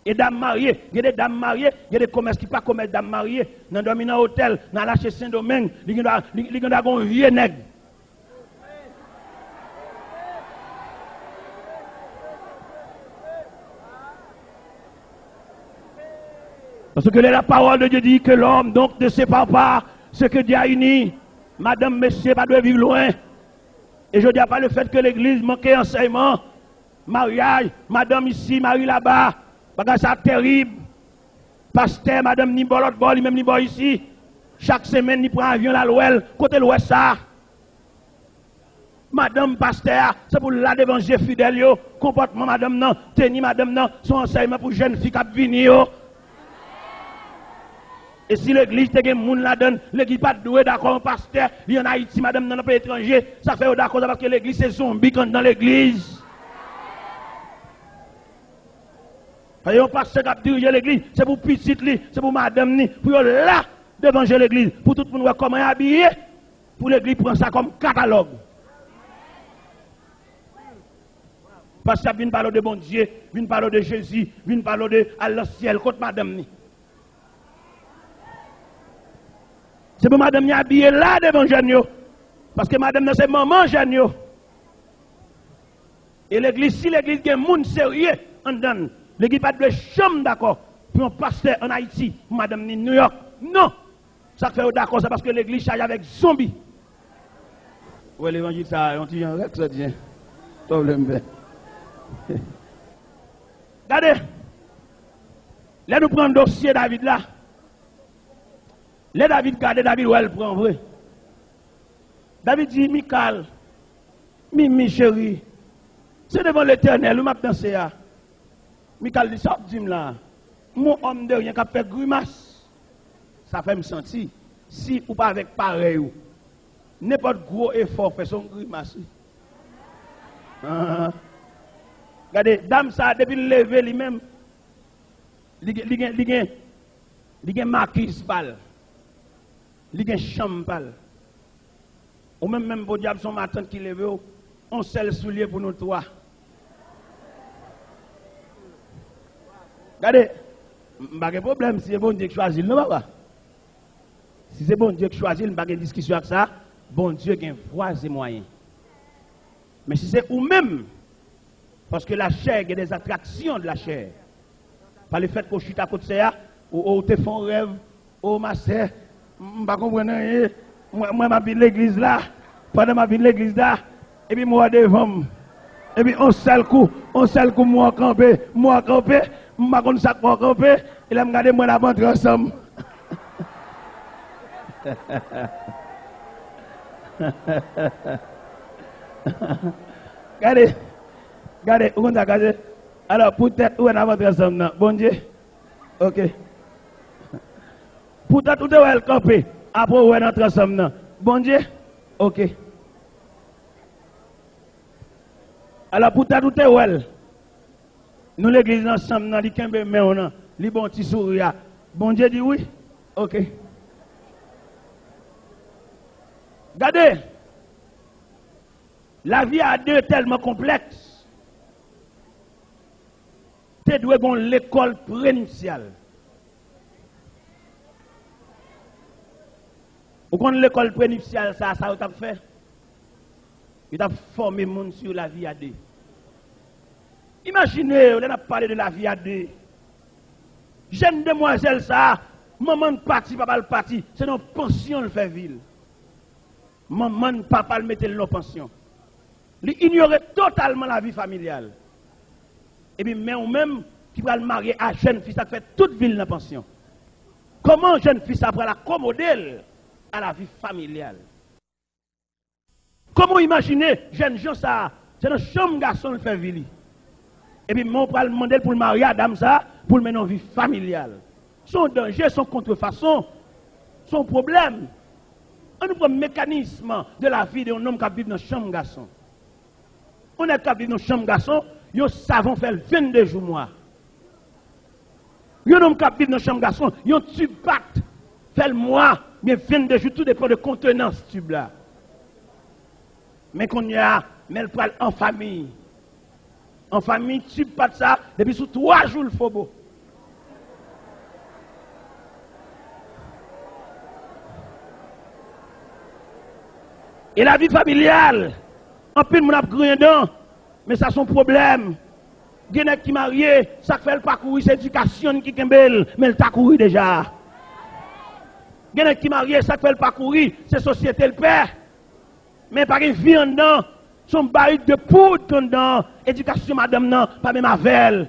Et dames mariées, il y a des dames mariées, il y a des commerces qui ne sont pas commerce dames mariées. Dans le hôtel, dans la chez Saint-Domingue, il y a un vieux nègre. Parce que la parole de Dieu dit que l'homme donc ne sépare pas ce que Dieu a uni. Madame, monsieur, pas de vivre loin. Et je ne dis pas le fait que l'église manquait enseignement, mariage, madame ici, Marie là-bas. Bagage ça terrible. Pasteur, madame, ni bon l'autre bord, même ni bon ici. Chaque semaine, ni prend avion la l'ouel, côté l'ouest ça. Madame pasteur, c'est pour la d'évangile fidèle, comportement madame non, tenir madame non, son enseignement pour jeunes filles qui viennent. Et si l'église te gen moun la donne, l'église pas doué d'accord pasteur, il y en a Haïti madame dans le pays étranger, ça fait d'accord parce que l'église c'est zombie quand dans l'église. Et on passe à diriger l'église, c'est pour petite, c'est pour madame, pour là devant l'église, pour tout le monde voir comment habiller, pour l'église prendre ça comme catalogue. Parce que vient parler de bon Dieu, vient parler de Jésus, vient parler de à ciel contre madame ni. C'est pour madame ni habillée là devant jeune. Parce que madame c'est maman jeune. Et l'église, si l'église est un monde sérieux, on donne. L'église pas de chambre d'accord pour un pasteur en Haïti, madame ni New York. Non! Ça fait d'accord, c'est parce que l'église charge avec zombies. Ouais, l'évangile, ça, on dit un rec, ça dit. Problème. Regardez. Là, nous prenons le dossier David là. Là, David, regardez David, où elle prend vrai. David dit, Michal, Mimi chérie, c'est devant l'éternel, où m'a dansé là. Michal dit, ça, dis-moi là. Mon homme de rien qui a fait grimace. Ça fait me sentir. Si ou pas avec pareil, n'importe gros effort fait son grimace. Regardez, dame ça, depuis le lever lui-même, il y a marquise pâle, il y a chambre pâle. Ou même pour diable son matin qui lève, on seul soulier pour nous trois. Regardez, pas de problème si c'est bon Dieu qui choisit, non papa. Si c'est bon Dieu qui choisit, pas de discussion avec ça, bon Dieu qui a voie et moyens. Mais si c'est ou même, parce que la chair, il y a des attractions de la chair. Par le fait qu'on chute à côté de ça, ou te font rêve, ou ma sœur, je ne comprends pas, moi, je l'église là, pendant ma vie de l'église là, et puis moi devant, et puis on seul coup, moi camper, je ne sais pas ça pour camper, et là, je regarde moi la montre ensemble. Regardez, où on a regardé. Alors, peut-être, où on a montré ensemble, bon Dieu. Ok. Peut-être, où on a campé. Après, où on a entré ensemble, bon Dieu. Ok. Alors, peut-être, où on a nous, l'église, ensemble, nous, les mais on a, les bons petits sourires. Bon Dieu dit oui. Ok. Regardez. La vie à deux est tellement complexe. Tu dois avoir l'école prénuptiale. Vous connaissez l'école prénuptiale, ça vous a fait? Il a formé le monde sur la vie à deux. Imaginez, on a parlé de la vie à deux. Jeune demoiselle, ça, maman ne parti, papa le parti, c'est notre pension le fait ville. Maman, papa le mettait dans pension. Il ignorait totalement la vie familiale. Et puis, mais ou même qui va le marier à jeune fille, ça fait toute ville dans la pension. Comment jeune fille ça va l'accommoder à la vie familiale? Comment imaginer jeune gens ça? C'est un chambre garçon le fait ville. Et puis, on va le demander pour le marier à dame ça, pour le mener en vie familiale. Son danger, son contrefaçon, son problème. On nous prend le mécanisme de la vie d'un homme qui vit dans la chambre garçon. On est capable dans chambre garçon, yo savon faire 22 jours mois. Yo homme capable dans chambre garçon, yo tube pacte fait le mois, mais 22 jours tout dépend de contenance tube là. Mais qu'on y a, mais elle parle en famille. En famille, tube pas de ça, depuis sous 3 jours le faut beau. Et la vie familiale, en plus, mon a grand dedans, mais ça son problème. Il y a qui marié, ça fait le parcours, c'est l'éducation qui est belle, mais elle t'a couru déjà. Il y a qui marié, ça fait le parcours, c'est société le père. Mais pas une vie en dedans, son baril de poudre en dedans, éducation madame non, pas même avec.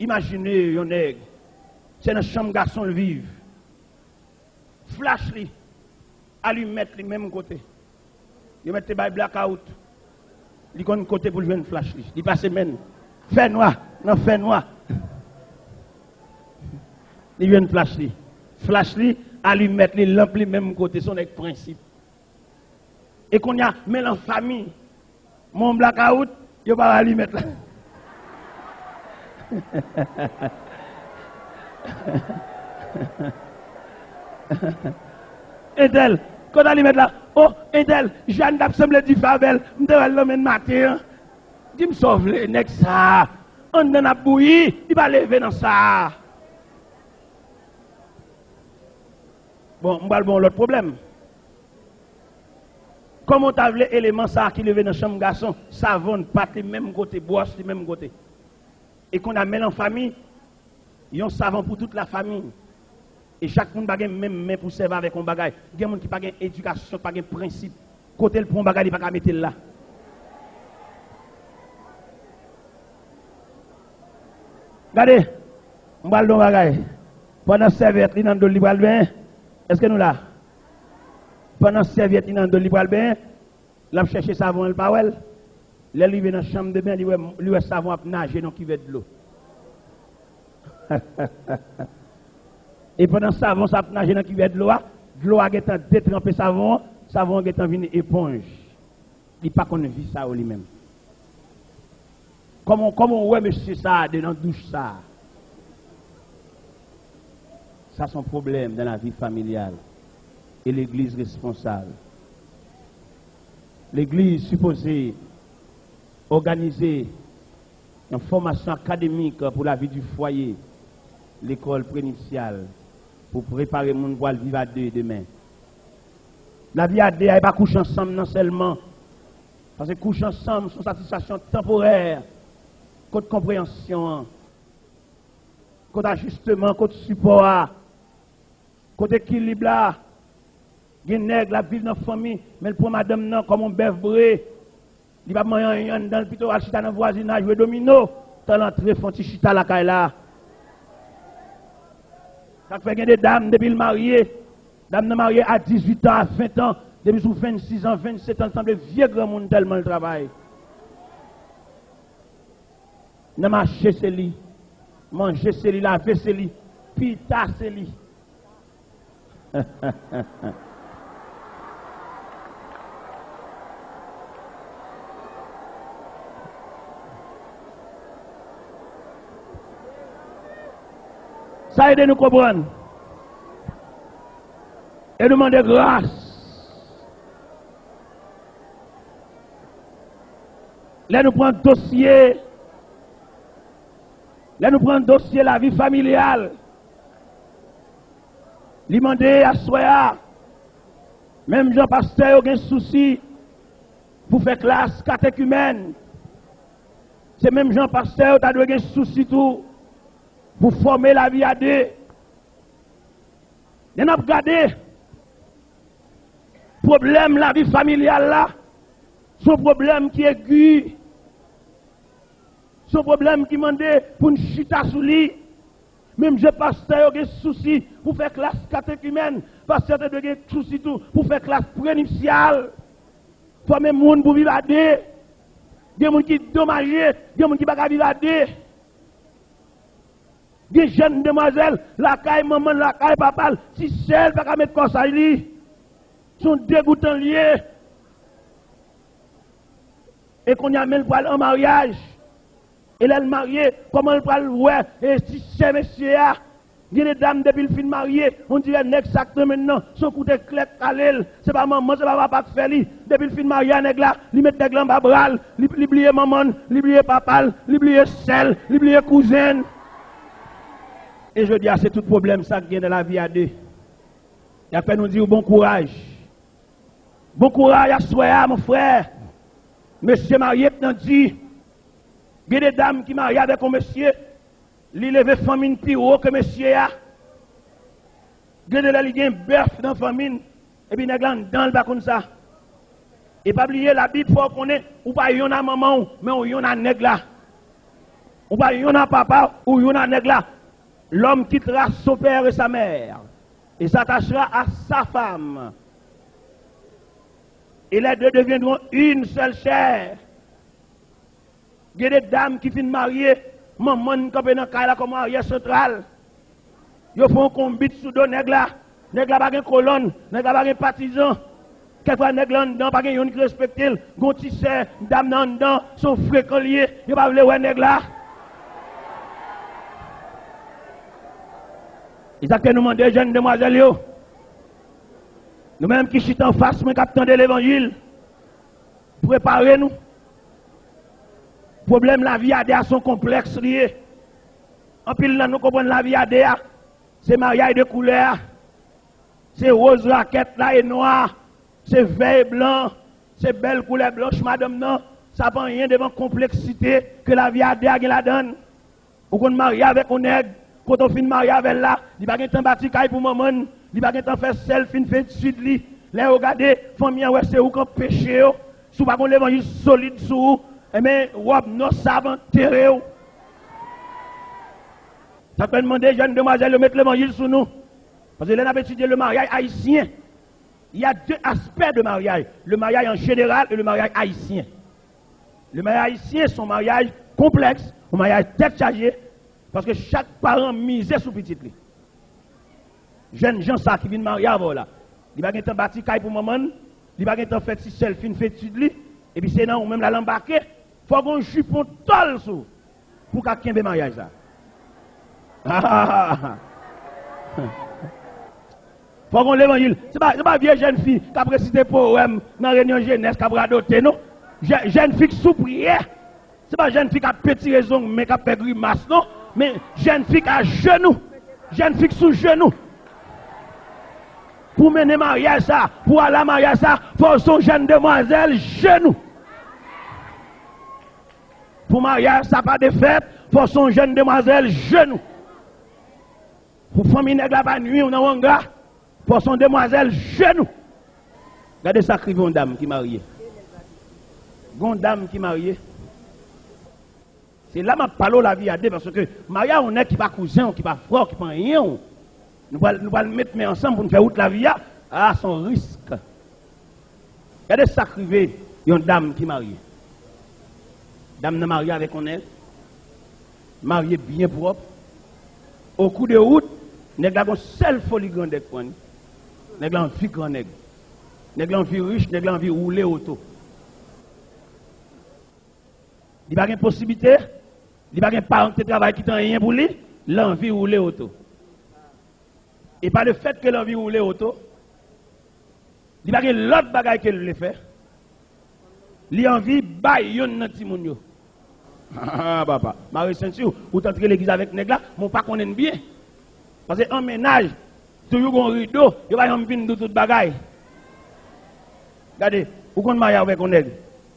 Imaginez, yon nègre, c'est dans chambre garçon le vivre. Flash li. À lui mettre le même côté. Il met les blackout. Il a un côté pour jouer une flash. Il passe même. Fait noir. Non, fait noir. Il vient une flash. Flash, à lui mettre les lampes le même côté. Son principe. Et qu'on y a, mais en famille, mon blackout, il va pas lui mettre là. Et tel, quand on lui met là, Oh, Indel, Jeanne d'Assemblée du Favel, m'devait l'homme matin. Dis me sauve les nèg ça. On n'en a bouilli, il va lever dans ça. Bon, on va bon l'autre problème. Comment t'as vu l'élément ça qui levé dans la chambre garçon, savon, pâte, le même côté, brosse, le même côté. Et qu'on amène en famille, il y a un savon pour toute la famille. Et chaque monde a même main pour servir avec un bagage. Il y a des gens qui n'ont pas d'éducation, pas de principe. Côté le prend bagage, il ne pas mettre là. Regardez, on va le bagage. Pendant serviette, il y a un libre bain. Est-ce que nous là? Pendant serviette, il y a un libre bain. Là, chercher savon, le pawel. Là, il vient dans la chambre de bain, il a savon à nager dans qui veut de l'eau. Et pendant savon, ça a nagé dans qui veut de l'eau a détrempé savon, savon a venu éponge. Il n'a pas qu'on vit ça lui-même. Comment ouais monsieur ça, dans la douche ça? Ça c'est un problème dans la vie familiale. Et l'église responsable. L'église supposée organiser une formation académique pour la vie du foyer, l'école préinitiale, pour préparer le monde pour le vivre à deux demain. La vie à deux, elle n'est pas coucher ensemble non seulement. Parce que coucher ensemble, c'est une satisfaction temporaire, côté compréhension, côté ajustement, côté support, côté équilibre là. Il y a des nègres qui vivent dans la famille, mais pour madame non, comme un bœuf bré, il va manger dans le plutôt à chita dans le voisinage, jouer domino, dans l'entrée, font petit chita la caille là. Ça fait des dames depuis le marié, dames mariées à 18 ans, à 20 ans, depuis sous 26 ans, 27 ans, semble vieux grand monde tellement le travail. N'a marché c'est lui, manger c'est lui, laver c'est lui, pita c'est lui. Ça aide nous comprendre. Et demander grâce. Là nous prenons dossier. Là nous prenons dossier la vie familiale. Lui demander à soi. Même Jean Pasteur a un souci pour faire classe catéchumène. C'est même Jean Pasteur qui a un souci tout. Pour former la vie à deux. Et nous avons regardé le problème de la vie familiale là. Son problème qui est aigu. Son problème qui demande pour une chita sous lui. Même je pasteur a des soucis pour faire classe catéchumène. Pasteur a des soucis tout pour faire classe prénuptiale. Former les gens pour vivre à deux. Des gens qui sont dommagés. Des gens qui ne peuvent pas vivre à deux. Des jeunes demoiselles, la caille maman, la caille papa, si celles ne pas mettre comme ça, ils sont dégoûtants liés. Et qu'on y amène pour aller en mariage. Et là, le marié, comment elle parle, ouais, et si c'est monsieur, il y a des dames depuis le fin marié, on dirait exactement maintenant, son coup de clé calé, c'est pas maman, c'est pas papa qui fait lui. Depuis le fin marié, nèg là, il met nèg là en bas bral, il oublie maman, il oublie papa, il oublie sel, il oublie cousine. Et je dis, c'est tout problème ça qui vient de la vie à deux. Et après nous dire bon courage. Bon courage à soi, mon frère. Monsieur marié, t'en dit, il y a des dames qui marient avec un monsieur, il lève famille plus haut que monsieur a. Il y a des bœuf dans la famille, et puis il y a dans le bas comme ça. Et pas oublier la Bible, il faut qu'on ait, ou pas yon a maman, mais ou yon a nèg là. Ou pas yon a papa, ou yon a nèg là. L'homme quittera son père et sa mère et s'attachera à sa femme. Et les deux deviendront une seule chair. Il y a des dames qui finissent mariées, maman qui est dans le cas comme arrière central. Ils font un combat sous deux nègres là. Nègres là pas de colonne, nègres là pas de partisan. Quelquefois nègres là dedans pas de yon qui respecte. Gontissé, dame là dedans, sont fréquents liés. Ils pas vouloir nègres là. Ils ont nous demandé jeunes demoiselles. Nous-mêmes qui chutons en face, mais qui de l'évangile, préparez-nous. Problème la vie à son complexe lié. En pile, nous comprenons la vie à c'est mariage de couleur, c'est rose raquette là et noir, c'est vert et blanc, c'est belle couleur blanche, madame, non. Ça ne prend rien devant complexité que la vie à la donne. Ou qu'on marie avec un nègre, quand on finit marier avec là, il n'y a pas de temps bâti pour maman, il n'y a pas de temps faire selfie, fait de suite li. Là, regardez, famille, ouais, c'est où qu'on péché, sous pas qu'on l'évangile solide sous, mais wap non savant terré. Ça peut demander, jeunes demoiselles, de mettre l'évangile sous nous. Parce que là, on a étudié le mariage haïtien. Il y a deux aspects de mariage. Le mariage en général et le mariage haïtien. Le mariage haïtien, c'est un mariage complexe, un mariage tête chargée, parce que chaque parent misait sur petit. Jeunes gens ça qui viennent marier avant là. Il va pas temps bâti caille pour maman, il va pas temps faire si selfie fait étude et puis c'est non ou même la l'embarquer, faut qu'on jupon tol sous pour qu'a kembe mariage ça. Faut qu'on l'évangile. C'est pas vieille jeune fille qui a récité poème dans réunion jeunesse qui a adopté non. Jeune fille sous prière. C'est pas jeune fille qui a petit raison mais qui a fait grimace non, mais jeune fille à genoux. Jeune fille sous genoux. Pour mener mariage ça, pour aller à mariage ça, faut son jeune demoiselle genoux. Pour mariage ça pas de fête, faut son jeune demoiselle genoux. Pour famille nègre la pas nuit ou dans wanga, pour son demoiselle genou. Regardez ça, une dame qui est mariée. Une dame qui est mariée. C'est là que je parle la vie à deux, parce que mariage, on est qui pas cousin, qui pas frère, qui pas rien. Nous allons mettre ensemble pour nous faire toute la vie. Ah, son risque. Regardez ça, une dame qui est mariée. Dame n'est mariée avec un elle. Mariée bien propre. Au coup de route, nèg la gon seule folie grande pour nous. Nèg la envie grand nèg. Nèg la envie riche, nèg la envie rouler auto. Il pas une possibilité, il pas un parent qui travaille qui t'en rien pour lui, l'envie rouler auto. Et pas le fait que l'envie rouler auto, il pas l'autre bagaille qu'elle le fait. Il envie bailler yon nan ti moun yo. Ah papa, Marie Saint-Cyr, ou t'entrer l'église avec nèg la, mon pas connaît bien. Parce que en ménage, toujours un rideau, il va y avoir une toute bagaille. Regardez, vous qu'on marie avec un nègre.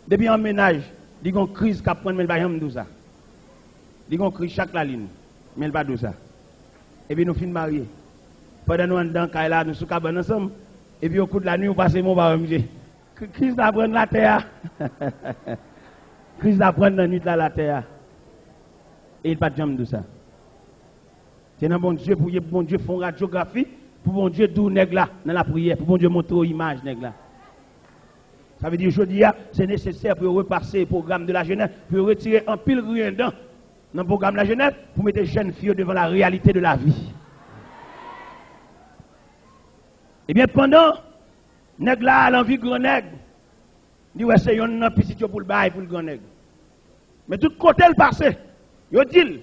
Depuis en ménage, il y a une crise qui prend, mais il va y avoir ça. Il y a une crise chaque la ligne, mais il va pas ça. Et puis nous finissons mariés. Pendant nous en dedans, nous sommes cabane ensemble. Et puis au coup de la nuit, on passe mon bar, monsieur. Crise d'apprendre la terre. Crise d'apprendre la nuit la terre. Et il n'y a pas de jambe de ça. C'est un bon Dieu pour bon Dieu faire une radiographie, pour bon Dieu d'où nègre là dans la prière, pour bon Dieu montrer l'image nègre là. Ça veut dire aujourd'hui, c'est nécessaire pour repasser le programme de la jeunesse, pour retirer un pile rien dans le programme de la jeunesse, pour mettre les jeunes filles devant la réalité de la vie. Eh bien, pendant, nègre là, l'envie grand nègre, dit ouais, c'est un petit pour le bail pour le grand nègre. Mais tout côté le passé, il dit,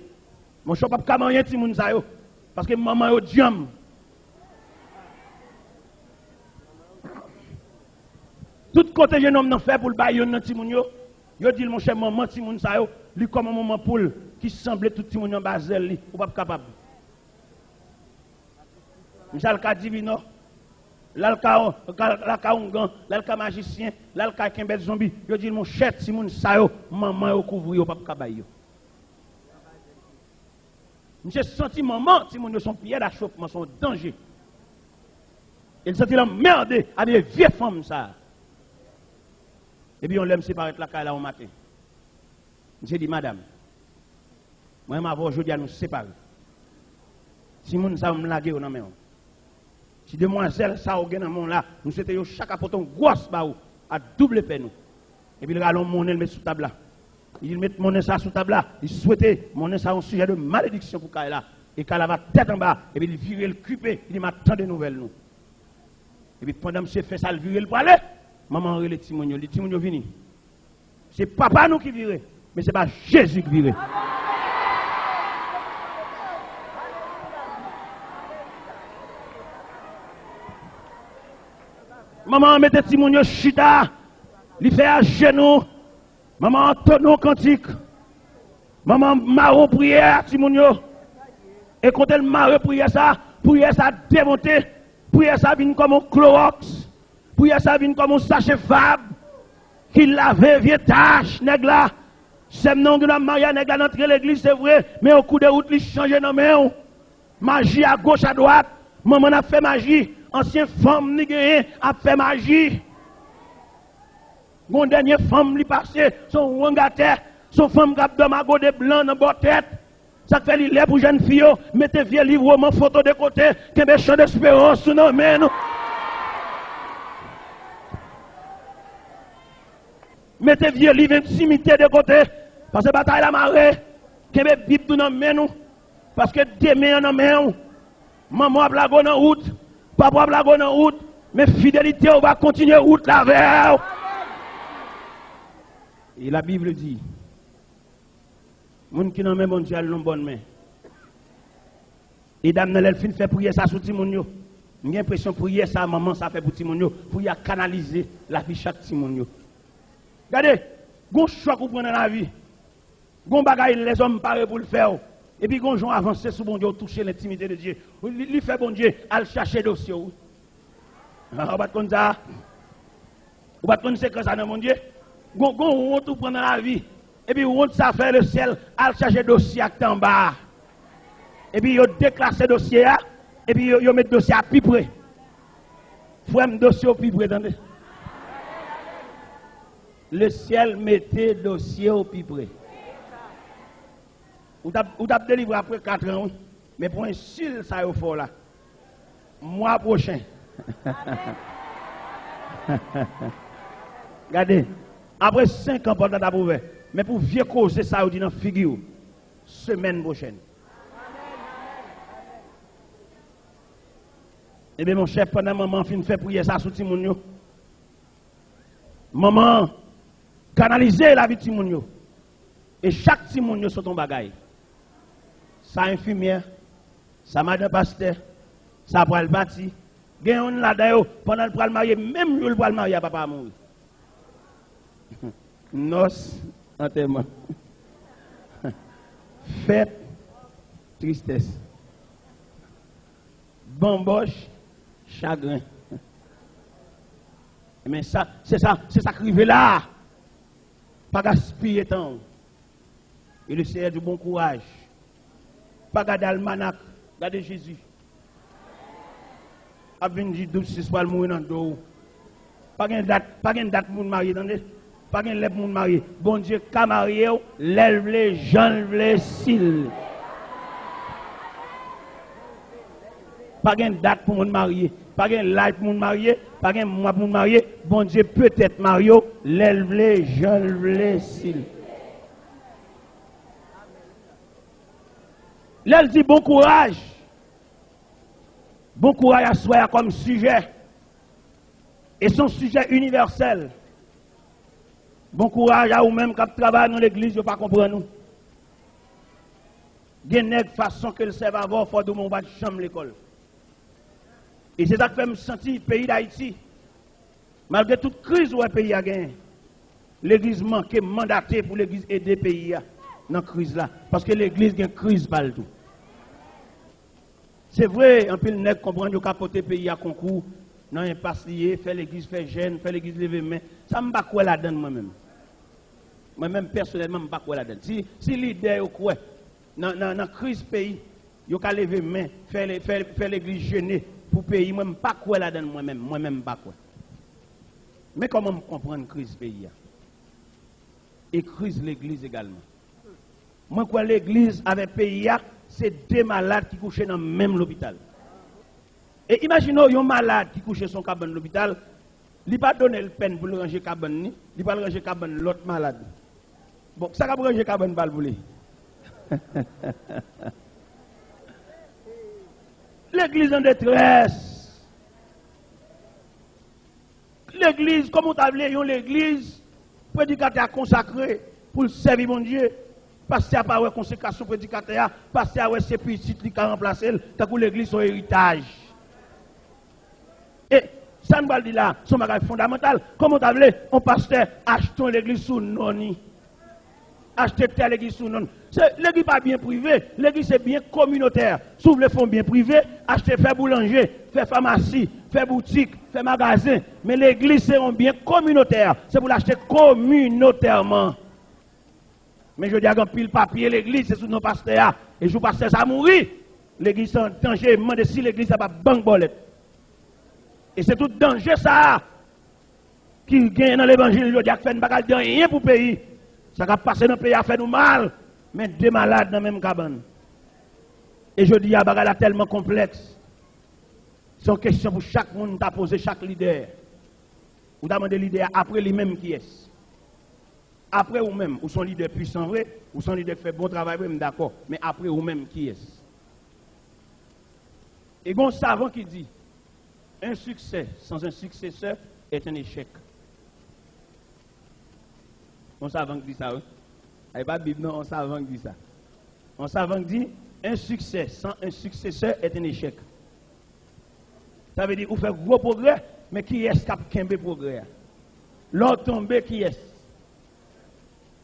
mon chou pas comment rien ti moun sa yo parce que maman yo diam. Tout côté jeune homme nan fait pour le bail yon nan ti moun yo. Yo dit mon cher maman ti moun sa yo, li comme un maman poule qui semblait tout ti moun en bazel li, ou pas capable. Michel ka divino, l'alka ongan, l'alka magicien, l'alka kembet zombie. Yo dit mon cher ti moun sa yo, maman yo couvri yo pas capable yo. J'ai senti maman, si mon son pied d'achoppement, son danger. Il sentit la merde avec des vieilles femmes, ça. Et puis on l'aime séparer la caille là au matin. J'ai dit, madame, moi, je vais aujourd'hui à nous séparer. Si mon ça me lague, on a même. Si demoiselle, ça, au gain mon là, nous souhaitons chaque apportant grosse baou, à double peine. Et puis le gars, on met sous table là. Il met mon ça sous table là. Il souhaitait mon ça un sujet de malédiction pour Kaila. Et Kaila va tête en bas. Et puis il vire le cupé. Il m'a tant de nouvelles nous. Et puis pendant que monsieur fait ça, il vire le poilet. Maman relève les timonio. Les timonio vini. C'est papa nous qui vire. Mais c'est pas Jésus qui vire. Maman mettez Timounio chita. Il fait à genoux. Maman tonneau cantique. Maman marron prière Timounio. Et quand elle marron prière ça démonter. Prière ça vient comme un Clorox. Prière ça vient comme un sachet Fab. Qui l'avait vieux tâche, nèg là. C'est le nom de la Maria, nèg là d'entrer l'église, c'est vrai. Mais au coup de route, il change de nom. Magie à gauche, à droite. Maman a fait magie. Ancien femme ni gagné a fait magie. Mon dernier femme li passé, son wangate, son femme qui a de mago de blanc dans la tête. Ça fait l'île pour jeune fille, mettez vieux livre, roman, photo de côté, que mes chants d'espérance sous nos mains. Mettez vieux livre, intimité de côté, parce que bataille la marée, que mes bibles dans nos mains, parce que demain dans nos mains, maman a blago dans route, papa a blago dans route, mais fidélité, on va continuer route la vers. Et la Bible dit, moun qui n'ont même bon Dieu a une bonne main. Et dame nan fin fait prier ça sous Timoun yo. J'ai l'impression prier ça maman ça fait pour Timoun yo pour y canaliser la vie chaque Timoun yo. Regardez, gon choix qu'on prend dans la vie. Gon bagaille les hommes paré pour le faire. Et puis gon gens avancer sous bon Dieu toucher l'intimité de Dieu. Il fait bon Dieu à chercher dossier. On va comme ça. On va comme c'est que ça dans mon Dieu. Gon tout prend dans la vie. Et puis on ça fait le ciel à chercher dossier en bas. Et puis yo déclassé dossier là et puis yo met dossier à plus près. Faut un dossier au plus près attendez. Le ciel mettait dossier au plus près. Ou t'as délivré après 4 ans, mais pour un sil, ça est fort là. Mois prochain. Regardez, après 5 ans, pendant d'abord, mais pour vieux causer ça, vous dit dans la figure, semaine prochaine. Eh bien, mon chef, pendant maman fin fait prier ça sous Timounio. Maman, canaliser la vie de Timounio. Et chaque Timounio sur ton bagaille. Ça infirmière, ça madame pasteur, ça pour le bâti. Gagne on là d'ailleurs pendant le marier, même le pour le marier papa mourir. Noce, enterrement. Fête, tristesse. Bamboche, chagrin. Mais ça, c'est ça qui arrive là. Pas gaspiller temps. Et le Seigneur du bon courage. Pas garder almanach, garder Jésus. A venir 12 pour mourir dans le dos. Pas de date pour marier, attendez. Pas de lèvre pour marier. Bon Dieu, qu'à marier, lève les gens, les cils. Pas de date pour marier. Pas de life pour marier. Pas de mois pour marier. Bon Dieu, peut-être Mario, lève les gens, les cils. Là, elle dit bon courage. Bon courage à soi comme sujet. Et son sujet universel. Bon courage à vous-même qui travaillent dans l'église, vous ne comprendre pas nous. Il y a une façon que le serve avant, il faut que mon bas de chambre l'école. Et c'est ça qui fait me sentir le pays d'Haïti. Malgré toute crise où le pays a gagné, l'église manque mandaté pour l'église aider le pays dans la crise là. Parce que l'église a une crise partout. C'est vrai, un peu le nègre comprend que capoter le pays à concours, non, il passe lié, fait l'église, fait jeune, fait l'église lever main. Ça ne me bat quoi là-dedans moi-même. Moi-même, personnellement, je ne me bat quoi là-dedans. Si l'idée est quoi, dans la crise pays, il y a lever main, faire l'église jeûner pour le pays, moi, je ne me bat quoi là-dedans moi-même. Moi-même, je ne me bat quoi. Mais comment comprendre la crise pays? Et crise l'église également. Moi, quoi, l'église avec le pays, c'est 2 malades qui couchent dans le même hôpital. Et imaginez un malade qui couche son cabane à l'hôpital, il n'a pas donné le peine pour le ranger cabane, il n'a pas ranger cabane l'autre malade. Bon, ça va ranger cabane pour le l'église en détresse. L'église, comme on t'a appelé l'église, prédicateur consacré pour le servir mon Dieu. Pasteur pas ouais consécration prédicateur, pasteur ouais c'est petit qui a remplacé, tant que l'église son héritage. Et Ça ne va dire là, son bagage fondamental. Comment tu as on pasteur, achetons l'église sous non. Acheter telle église sous non. L'église pas bien privé, l'église c'est bien communautaire. S'ouvre les fonds bien privés, acheter, faire boulanger, faire pharmacie, faire boutique, faire magasin. Mais l'église c'est un bien communautaire. C'est pour l'acheter communautairement. Mais je dis à pile papier, l'église c'est sous nos pasteurs. Et je pasteur ça mourir. L'église c'est en danger. Je me demande si l'église ça va banque bolette. Et c'est tout danger ça. Qui gagne dans l'évangile, je dis à faire une bagarre de rien pour le pays. Ça va passer dans le pays à faire nous mal. Mais deux malades dans la même cabane. Et je dis à bagarre tellement complexe. C'est une question pour chaque monde t'a posé, chaque leader. Vous demandez leader après lui-même qui est. Après vous-même, ou son leader puissant vrai, ou son leader qui fait bon travail, d'accord. Mais après vous-même qui est. Et il y a un savant qui dit, un succès sans un successeur est un échec. On savant qui dit ça, oui. Il n'y a pas de Bible, non, on savant qui dit ça. On savant qui dit, un succès sans un successeur est un échec. Ça veut dire, vous faites gros progrès, mais qui est-ce qui a qu'un progrès? L'autre tombé, qui est-ce?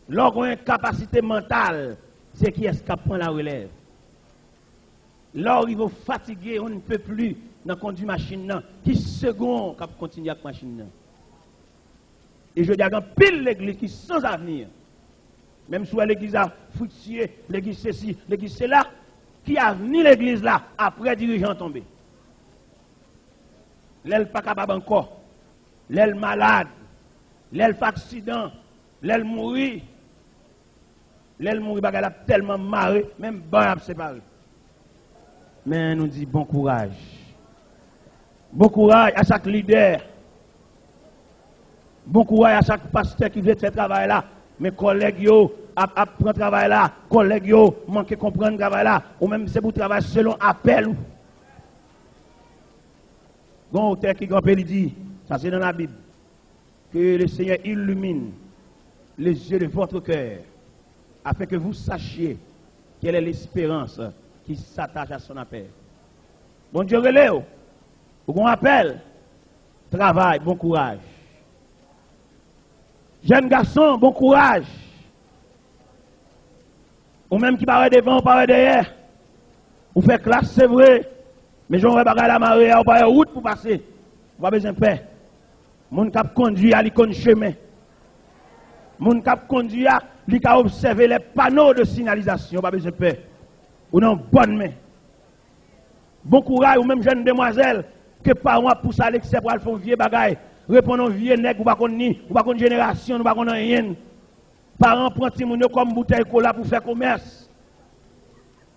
L'autre a une capacité mentale, c'est qui est-ce qui prend la relève? L'autre, il va fatiguer, on ne peut plus dans la conduite machine, qui second qui continue avec la machine. Et je dis à pile l'église qui sans avenir, même si l'église a fructué, l'église ceci, l'église c'est là, qui a venu l'église là, après dirigeant tombé. L'aile pas capable encore, l'aile malade, l'aile pas accident, l'aile mourir, elle a tellement marré, même bon a séparé. Mais nous dit bon courage. Bon courage à chaque leader. Bon courage à chaque pasteur qui veut faire travail là. Mes collègues yo apprendre travail là, collègues yo manquent comprendre travail là, ou même c'est pour travailler selon appel. Bon auteur qui grand il dit, ça c'est dans la Bible, que le Seigneur illumine les yeux de votre cœur, afin que vous sachiez quelle est l'espérance qui s'attache à son appel. Bon Dieu relève, vous appel, travail, bon courage. Jeune garçon, bon courage. Ou même qui paraît devant, ou paraît derrière. Ou fait classe, c'est vrai. Mais j'en vais bagarre la marée, ou pas route pour passer. Ou pas besoin de paix. Mon cap conduit à l'icône chemin. Mon cap conduit à l'icône observer les panneaux de signalisation. Ou pas besoin de paix. Ou non, bonne main. Bon courage, ou même jeune demoiselle, que parents poussent à l'excès pour aller faire vieux bagaille. Répondons vieux nègre, ou pas qu'on ni, ou pas qu'on génération, ou pas qu'on rien. Parents prennent Timoun comme bouteille cola pour faire commerce.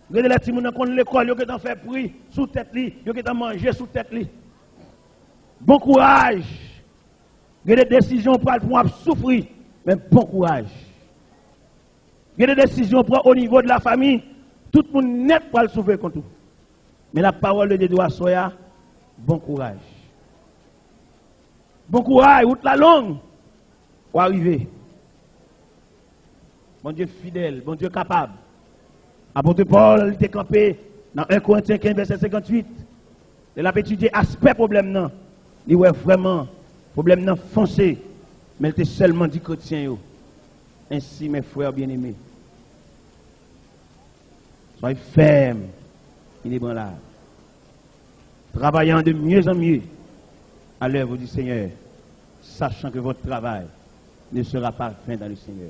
Regardez les Timoun qu'on l'école, ils ont fait prix sous tête li, ils ont mangé sous tête li. Bon courage. Regardez des décisions pour souffrir, mais bon courage. Regardez des décisions pour au niveau de la famille, tout le monde net pour le souffrir contre tout. Mais la parole de Dieu doit soya, bon courage. Bon courage, route la longue, pour arriver. Bon Dieu fidèle, bon Dieu capable. Apôtre Paul était campé dans 1 Corinthiens 15, verset 58. Il a étudié aspect problème non. Il ouais vraiment problème non foncé, mais il était seulement dit chrétien. Ainsi mes frères bien-aimés, soyez fermes, inébranlables, travaillant de mieux en mieux à l'œuvre du Seigneur, sachant que votre travail ne sera pas fin dans le Seigneur.